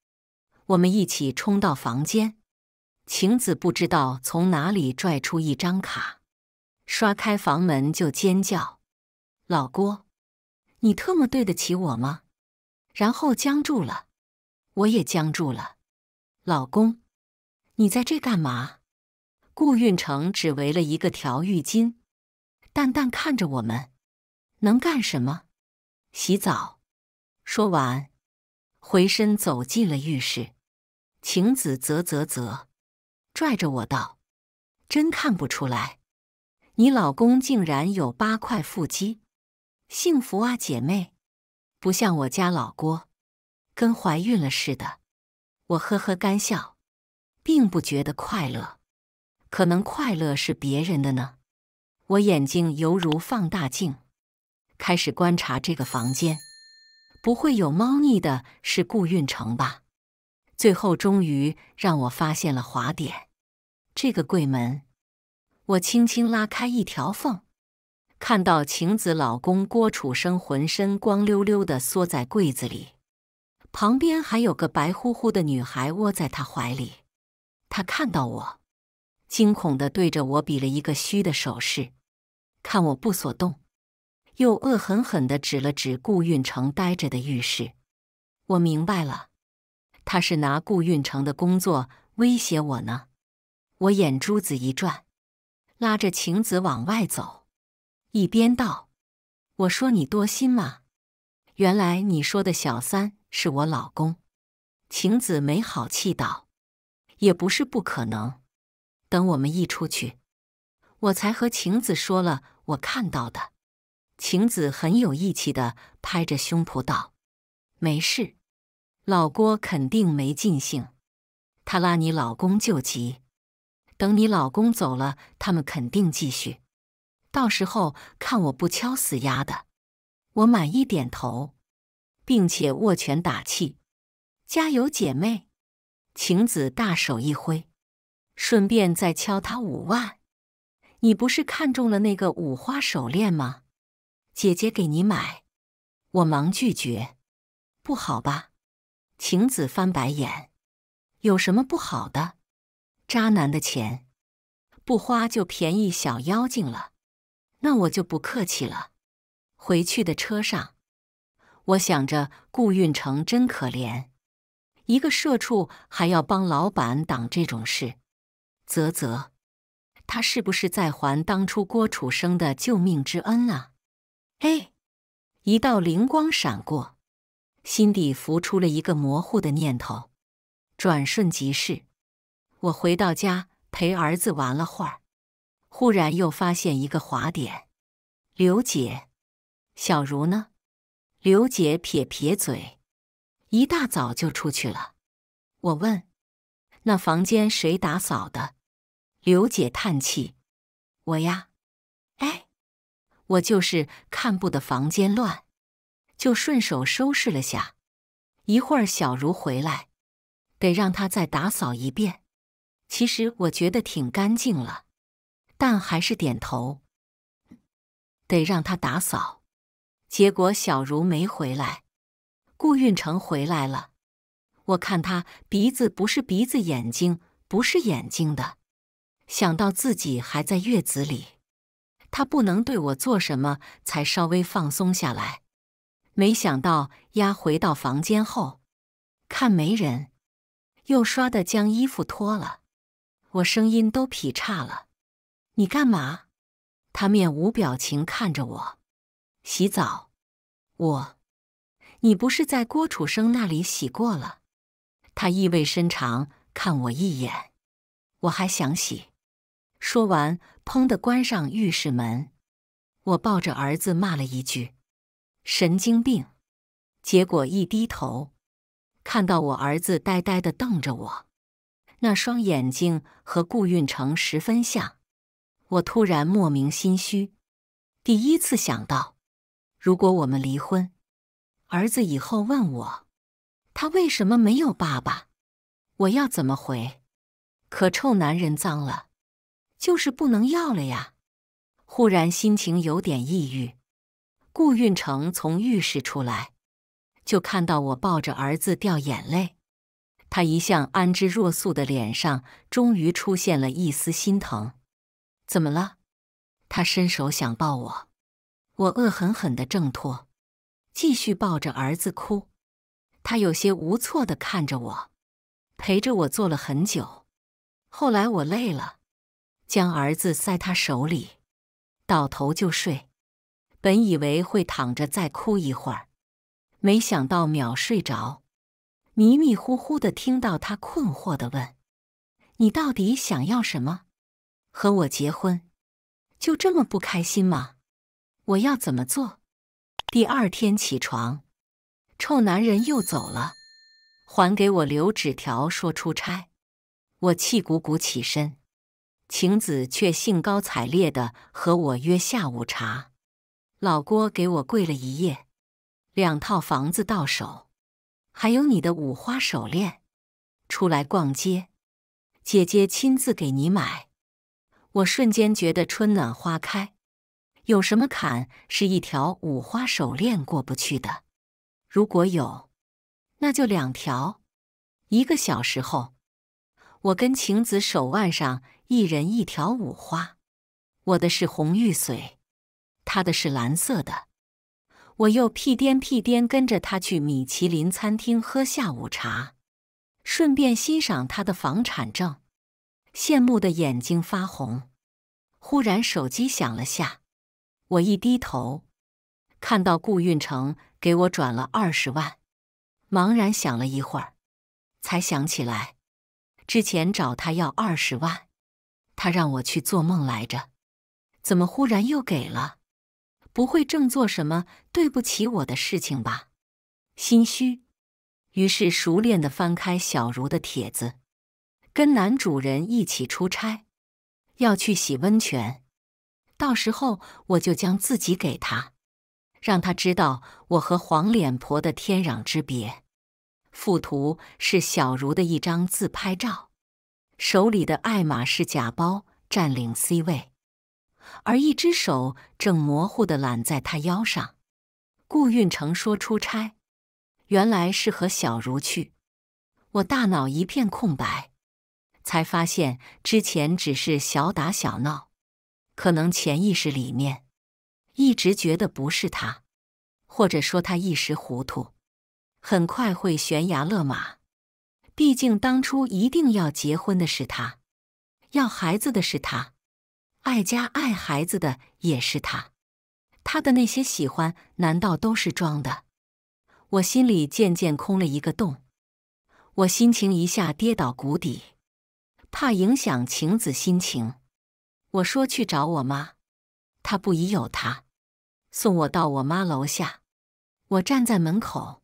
我们一起冲到房间，晴子不知道从哪里拽出一张卡，刷开房门就尖叫：“老郭，你特么对得起我吗？”然后僵住了，我也僵住了。老公，你在这干嘛？顾运成只围了一个条浴巾，淡淡看着我们，能干什么？洗澡。说完，回身走进了浴室。晴子啧，拽着我道：“真看不出来，你老公竟然有8块腹肌，幸福啊，姐妹！不像我家老郭，跟怀孕了似的。我呵呵干笑，并不觉得快乐，可能快乐是别人的呢。我眼睛犹如放大镜，开始观察这个房间。不会有猫腻的是顾运成吧？最后终于让我发现了滑点。这个柜门，我轻轻拉开一条缝，看到晴子老公郭楚生浑身光溜溜地缩在柜子里，旁边还有个白乎乎的女孩窝在他怀里。他看到我，惊恐地对着我比了一个虚的手势，看我不所动，又恶狠狠地指了指顾运成待着的浴室。我明白了，他是拿顾运成的工作威胁我呢。我眼珠子一转，拉着晴子往外走，一边道：“我说你多心嘛，原来你说的小三是我老公。”晴子没好气道：“也不是不可能，等我们一出去，我才和晴子说了我看到的。”晴子很有义气地拍着胸脯道：“没事，老郭肯定没尽兴，他拉你老公救急，等你老公走了，他们肯定继续，到时候看我不敲死丫的。”我满意点头，并且握拳打气：“加油，姐妹！”晴子大手一挥，顺便再敲他5万。你不是看中了那个五花手链吗？姐姐给你买。我忙拒绝：“不好吧？”晴子翻白眼：“有什么不好的？渣男的钱，不花就便宜小妖精了。那我就不客气了。”回去的车上，我想着顾运成真可怜，一个社畜还要帮老板挡这种事，啧，他是不是在还当初郭楚生的救命之恩啊？哎，一道灵光闪过，心底浮出了一个模糊的念头，转瞬即逝。我回到家陪儿子玩了会儿，忽然又发现一个滑点。刘姐，小茹呢？刘姐撇撇嘴，一大早就出去了。我问：“那房间谁打扫的？”刘姐叹气：“我呀，哎，我就是看不得房间乱，就顺手收拾了下。一会儿小茹回来，得让她再打扫一遍。其实我觉得挺干净了，但还是点头，得让她打扫。”结果小茹没回来，顾运成回来了。我看他鼻子不是鼻子，眼睛不是眼睛的，想到自己还在月子里，他不能对我做什么，才稍微放松下来。没想到丫回到房间后，看没人，又唰地将衣服脱了。我声音都劈叉了：“你干嘛？”他面无表情看着我：“洗澡。”你不是在郭楚生那里洗过了？他意味深长看我一眼：“我还想洗。”说完，砰地关上浴室门。我抱着儿子骂了一句：“神经病！”结果一低头，看到我儿子呆呆地瞪着我，那双眼睛和顾运成十分像。我突然莫名心虚，第一次想到，如果我们离婚，儿子以后问我，他为什么没有爸爸，我要怎么回？可臭男人脏了，就是不能要了呀。忽然心情有点抑郁。顾运成从浴室出来，就看到我抱着儿子掉眼泪，他一向安之若素的脸上终于出现了一丝心疼。怎么了？他伸手想抱我，我恶狠狠地挣脱，继续抱着儿子哭。他有些无措地看着我，陪着我坐了很久。后来我累了，将儿子塞他手里，倒头就睡。本以为会躺着再哭一会儿，没想到秒睡着，迷迷糊糊地听到他困惑地问：“你到底想要什么？”和我结婚，就这么不开心吗？我要怎么做？第二天起床，臭男人又走了，还给我留纸条说出差。我气鼓鼓起身，晴子却兴高采烈地和我约下午茶。老郭给我跪了一夜，2套房子到手，还有你的5花手链。出来逛街，姐姐亲自给你买。我瞬间觉得春暖花开。有什么坎是一条5花手链过不去的？如果有，那就2条。1个小时后，我跟晴子手腕上一人1条5花，我的是红玉髓，她的是蓝色的。我又屁颠屁颠跟着她去米其林餐厅喝下午茶，顺便欣赏她的房产证，羡慕的眼睛发红。忽然手机响了下，我一低头，看到顾运成给我转了20万，茫然想了一会儿，才想起来，之前找他要20万，他让我去做梦来着，怎么忽然又给了？不会正做什么对不起我的事情吧？心虚，于是熟练地翻开小茹的帖子，跟男主人一起出差，要去洗温泉。到时候我就将自己给他，让他知道我和黄脸婆的天壤之别。附图是小茹的一张自拍照，手里的爱马仕假包占领 C 位，而一只手正模糊地揽在她腰上。顾运成说出差，原来是和小茹去。我大脑一片空白，才发现之前只是小打小闹，可能潜意识里面一直觉得不是他，或者说他一时糊涂，很快会悬崖勒马。毕竟当初一定要结婚的是他，要孩子的是他，爱家爱孩子的也是他，他的那些喜欢难道都是装的？我心里渐渐空了一个洞，我心情一下跌倒谷底，怕影响晴子心情。我说去找我妈，她不疑有他，送我到我妈楼下。我站在门口，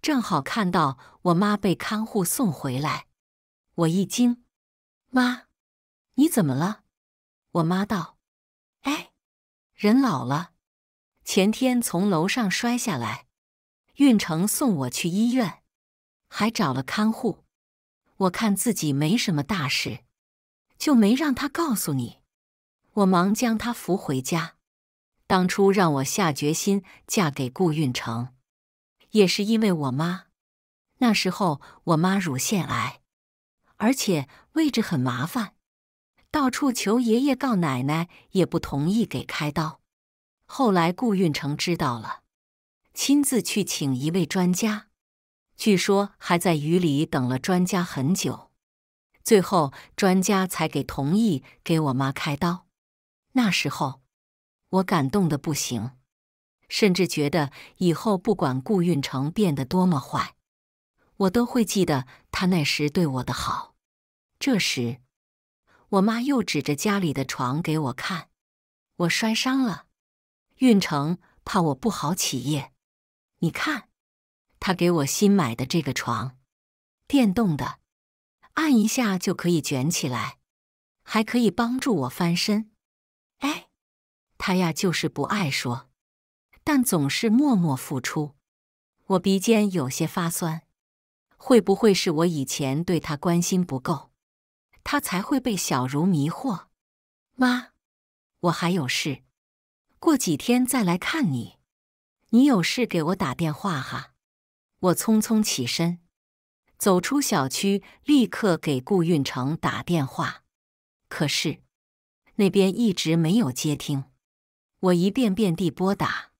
正好看到我妈被看护送回来。我一惊，妈，你怎么了？我妈道，哎，人老了，前天从楼上摔下来，运成送我去医院，还找了看护。我看自己没什么大事，就没让他告诉你。我忙将他扶回家。当初让我下决心嫁给顾运成，也是因为我妈。那时候我妈乳腺癌，而且位置很麻烦，到处求爷爷告奶奶也不同意给开刀。后来顾运成知道了，亲自去请一位专家，据说还在雨里等了专家很久，最后专家才给同意给我妈开刀。那时候我感动得不行，甚至觉得以后不管顾运成变得多么坏，我都会记得他那时对我的好。这时，我妈又指着家里的床给我看，我摔伤了，运成怕我不好起夜，你看，他给我新买的这个床，电动的，按一下就可以卷起来，还可以帮助我翻身。哎，他呀就是不爱说，但总是默默付出。我鼻尖有些发酸，会不会是我以前对他关心不够，他才会被小茹迷惑？妈，我还有事，过几天再来看你。你有事给我打电话哈。我匆匆起身，走出小区，立刻给顾运成打电话。可是那边一直没有接听，我一遍遍地拨打，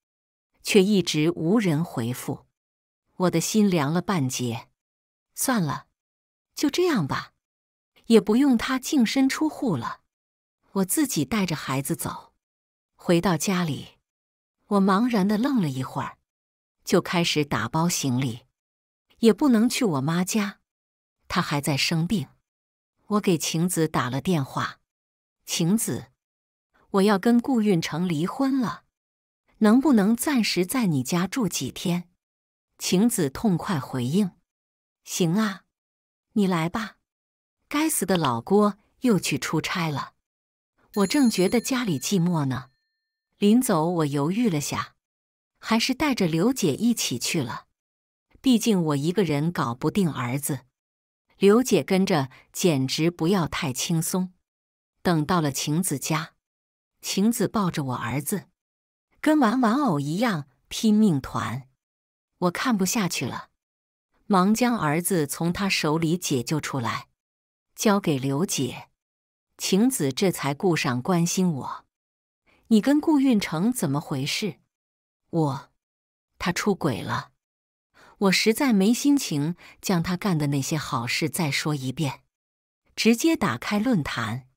却一直无人回复。我的心凉了半截。算了，就这样吧，也不用他净身出户了，我自己带着孩子走。回到家里，我茫然地愣了一会儿，就开始打包行李。也不能去我妈家，她还在生病。我给晴子打了电话，晴子，我要跟顾运成离婚了，能不能暂时在你家住几天？晴子痛快回应：行啊，你来吧。该死的老郭又去出差了，我正觉得家里寂寞呢。临走我犹豫了下，还是带着刘姐一起去了。毕竟我一个人搞不定儿子，刘姐跟着简直不要太轻松。等到了晴子家，晴子抱着我儿子，跟玩玩偶一样拼命团。我看不下去了，忙将儿子从他手里解救出来，交给刘姐。晴子这才顾上关心我：你跟顾运成怎么回事？他出轨了。我实在没心情将他干的那些好事再说一遍，直接打开论坛，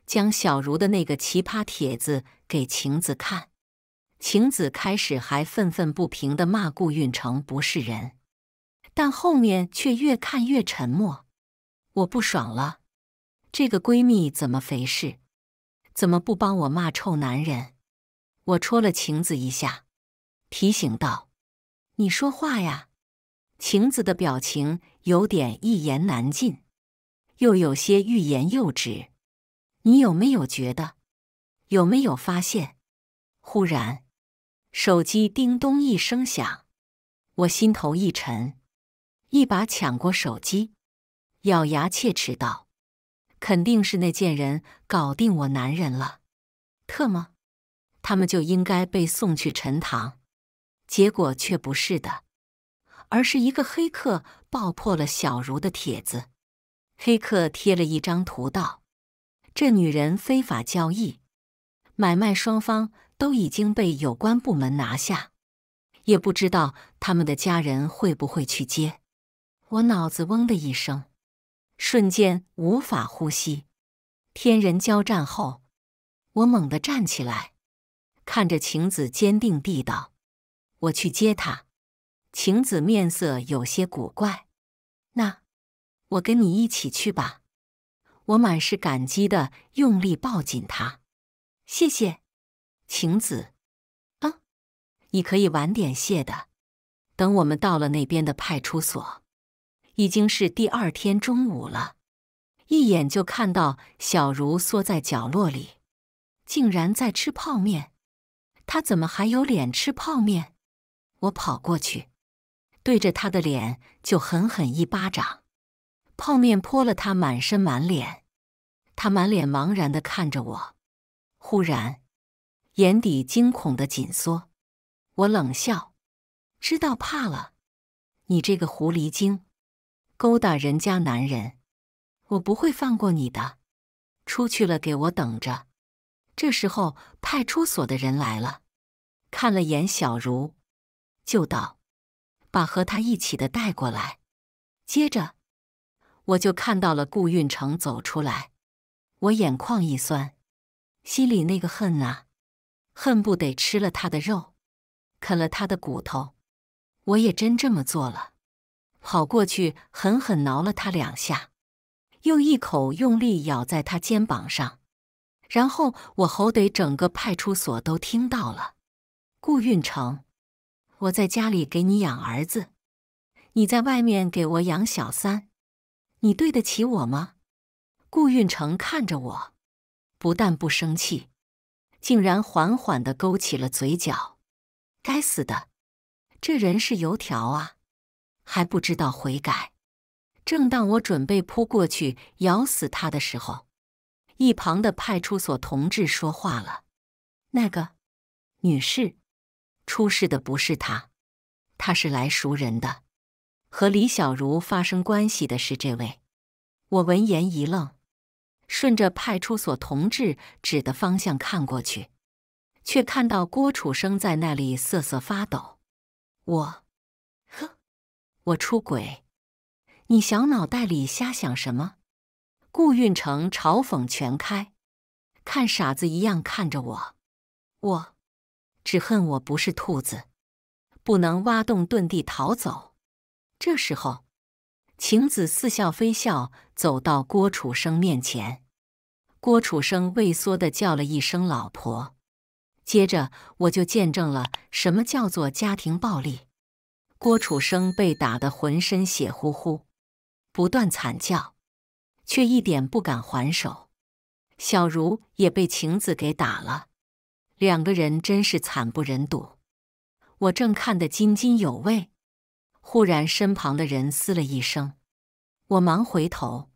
将小茹的那个奇葩帖子给晴子看。晴子开始还愤愤不平地骂顾运成不是人，但后面却越看越沉默。我不爽了，这个闺蜜怎么回事？怎么不帮我骂臭男人？我戳了晴子一下，提醒道：你说话呀。晴子的表情有点一言难尽，又有些欲言又止。你有没有觉得？有没有发现？忽然，手机叮咚一声响，我心头一沉，一把抢过手机，咬牙切齿道：肯定是那贱人搞定我男人了，特么，他们就应该被送去陈塘。结果却不是的，而是一个黑客爆破了小茹的帖子。黑客贴了一张图道：这女人非法交易，买卖双方都已经被有关部门拿下，也不知道他们的家人会不会去接。我脑子嗡的一声，瞬间无法呼吸。天人交战后，我猛地站起来，看着晴子坚定地道：我去接她。晴子面色有些古怪：那我跟你一起去吧。我满是感激地用力抱紧她。谢谢，晴子。你可以晚点谢的。等我们到了那边的派出所，已经是第二天中午了。一眼就看到小茹缩在角落里，竟然在吃泡面。她怎么还有脸吃泡面？我跑过去，对着她的脸就狠狠一巴掌，泡面泼了她满身满脸。她满脸茫然地看着我，忽然眼底惊恐的紧缩。我冷笑：知道怕了，你这个狐狸精，勾搭人家男人，我不会放过你的。出去了，给我等着。这时候派出所的人来了，看了眼小茹，就道：把和他一起的带过来。接着我就看到了顾运成走出来，我眼眶一酸，心里那个恨啊，恨不得吃了他的肉，啃了他的骨头。我也真这么做了，跑过去狠狠挠了他2下，又一口用力咬在他肩膀上，然后我吼得整个派出所都听到了：顾运成，我在家里给你养儿子，你在外面给我养小三，你对得起我吗？顾运成看着我，不但不生气，竟然缓缓地勾起了嘴角。该死的，这人是油条啊，还不知道悔改。正当我准备扑过去咬死他的时候，一旁的派出所同志说话了：那个女士，出事的不是他，他是来赎人的，和李小茹发生关系的是这位。我闻言一愣，顺着派出所同志指的方向看过去，却看到郭楚生在那里瑟瑟发抖。我出轨？你小脑袋里瞎想什么？顾运成嘲讽全开，看傻子一样看着我。我只恨我不是兔子，不能挖洞遁地逃走。这时候，晴子似笑非笑走到郭楚生面前。郭楚生畏缩地叫了一声“老婆”，接着我就见证了什么叫做家庭暴力。郭楚生被打得浑身血乎乎，不断惨叫，却一点不敢还手。小茹也被晴子给打了，两个人真是惨不忍睹。我正看得津津有味，忽然身旁的人嘶了一声，我忙回头，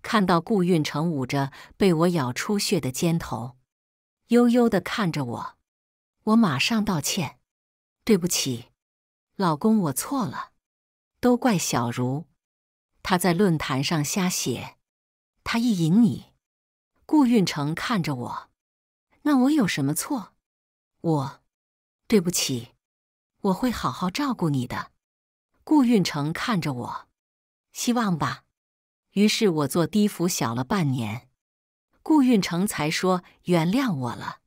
看到顾运成捂着被我咬出血的肩头，悠悠地看着我。我马上道歉：“对不起，老公，我错了，都怪小茹，她在论坛上瞎写，她意淫你。”顾运成看着我：“那我有什么错？”对不起，我会好好照顾你的。顾运成看着我：“希望吧。”于是我做低服小了半年，顾运成才说原谅我了。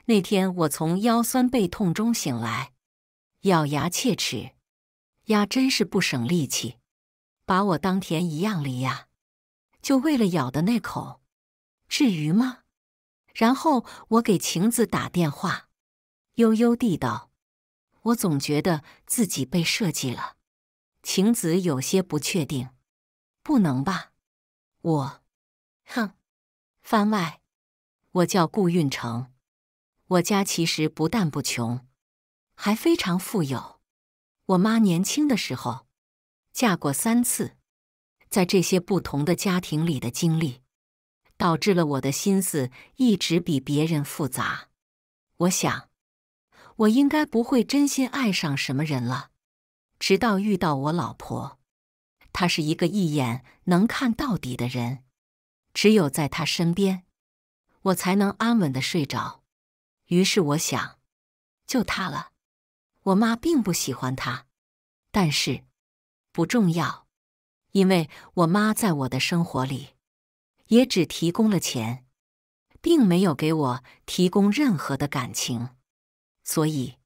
那天我从腰酸背痛中醒来，咬牙切齿，呀，真是不省力气，把我当田一样犁呀，就为了咬的那口，至于吗？然后我给晴子打电话，悠悠地道：“我总觉得自己被设计了。”晴子有些不确定：“不能吧？”哼，番外，我叫顾运成，我家其实不但不穷，还非常富有。我妈年轻的时候嫁过3次，在这些不同的家庭里的经历，导致了我的心思一直比别人复杂。我想，我应该不会真心爱上什么人了，直到遇到我老婆。她是一个一眼能看到底的人，只有在她身边，我才能安稳地睡着。于是我想，就她了。我妈并不喜欢她，但是不重要，因为我妈在我的生活里也只提供了钱，并没有给我提供任何的感情，所以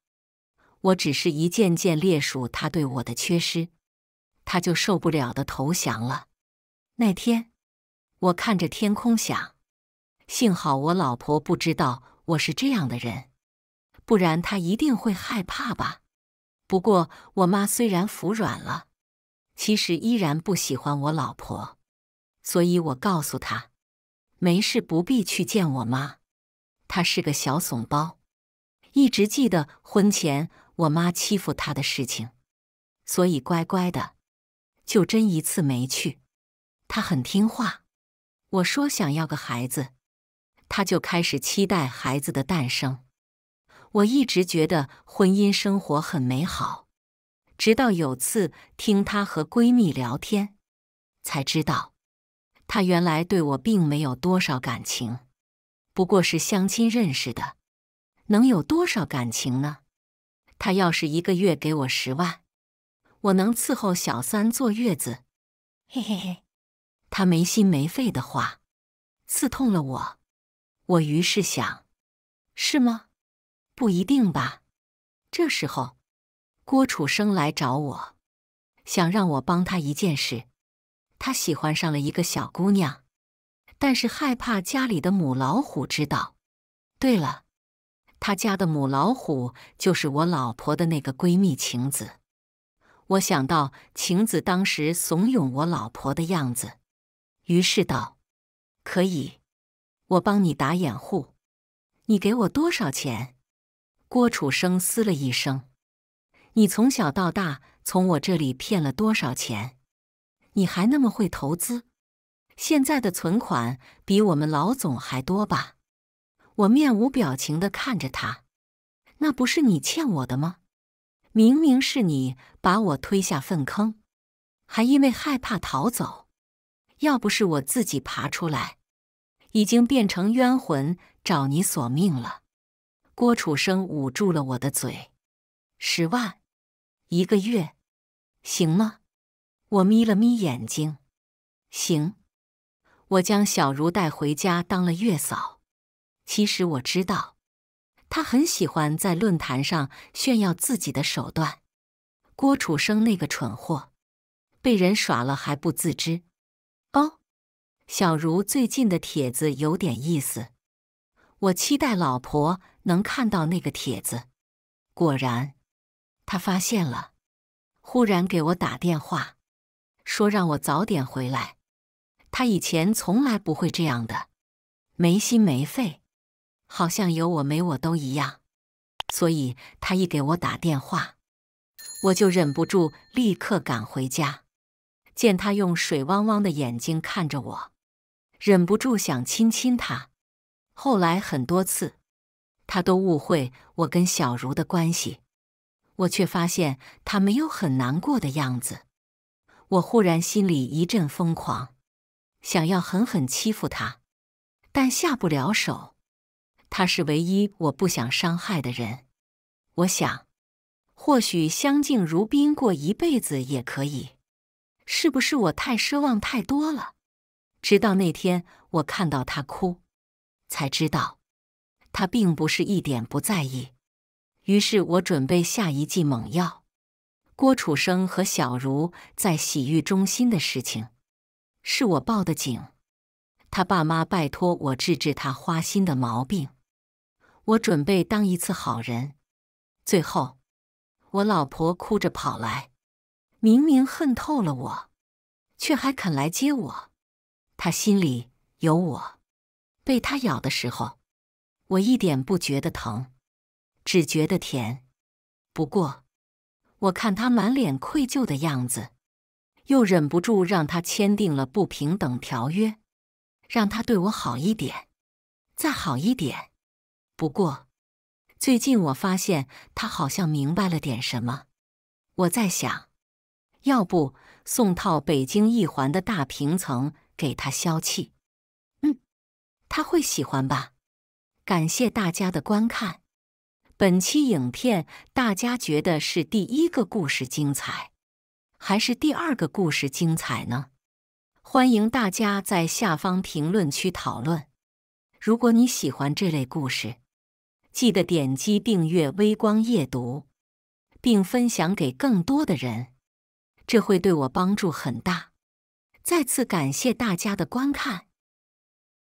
我只是一件件列数她对我的缺失，她就受不了的投降了。那天我看着天空想，幸好我老婆不知道我是这样的人，不然她一定会害怕吧。不过我妈虽然服软了，其实依然不喜欢我老婆，所以我告诉她，没事不必去见我妈，她是个小怂包，一直记得婚前我妈欺负她的事情，所以乖乖的，就真一次没去。她很听话，我说想要个孩子，她就开始期待孩子的诞生。我一直觉得婚姻生活很美好，直到有次听她和闺蜜聊天，才知道，她原来对我并没有多少感情，不过是相亲认识的，能有多少感情呢？她要是一个月给我10万，我能伺候小3坐月子。嘿嘿嘿，她没心没肺的话，刺痛了我。我于是想，是吗？不一定吧。这时候，郭楚生来找我，想让我帮他一件事。他喜欢上了一个小姑娘，但是害怕家里的母老虎知道。对了，他家的母老虎就是我老婆的那个闺蜜晴子。我想到晴子当时怂恿我老婆的样子，于是道：“可以，我帮你打掩护。你给我多少钱？”郭楚生嘶了一声：“你从小到大从我这里骗了多少钱？你还那么会投资？现在的存款比我们老总还多吧？”我面无表情地看着他：“那不是你欠我的吗？明明是你把我推下粪坑，还因为害怕逃走。要不是我自己爬出来，已经变成冤魂找你索命了。”郭楚生捂住了我的嘴：“10万，1个月，行吗？”我眯了眯眼睛：“行。”我将小茹带回家当了月嫂。其实我知道，她很喜欢在论坛上炫耀自己的手段。郭楚生那个蠢货，被人耍了还不自知。哦，小茹最近的帖子有点意思，我期待老婆能看到那个帖子。果然，她发现了，忽然给我打电话，说让我早点回来。她以前从来不会这样的，没心没肺，好像有我没我都一样。所以她一给我打电话，我就忍不住立刻赶回家。见她用水汪汪的眼睛看着我，忍不住想亲亲她。后来很多次，她都误会我跟小茹的关系，我却发现她没有很难过的样子。我忽然心里一阵疯狂，想要狠狠欺负她，但下不了手。她是唯一我不想伤害的人。我想，或许相敬如宾过一辈子也可以。是不是我太奢望太多了？直到那天我看到她哭，才知道她并不是一点不在意。于是我准备下一剂猛药。郭楚生和小茹在洗浴中心的事情，是我报的警。他爸妈拜托我治治他花心的毛病，我准备当一次好人。最后，我老婆哭着跑来，明明恨透了我，却还肯来接我。她心里有我。被她咬的时候，我一点不觉得疼，只觉得甜。不过，我看她满脸愧疚的样子，又忍不住让她签订了不平等条约，让她对我好一点，再好一点。不过，最近我发现她好像明白了点什么。我在想，要不送套北京一环的大平层给她消气？她会喜欢吧。感谢大家的观看。本期影片大家觉得是第一个故事精彩，还是第二个故事精彩呢？欢迎大家在下方评论区讨论。如果你喜欢这类故事，记得点击订阅微光夜读，并分享给更多的人，这会对我帮助很大。再次感谢大家的观看。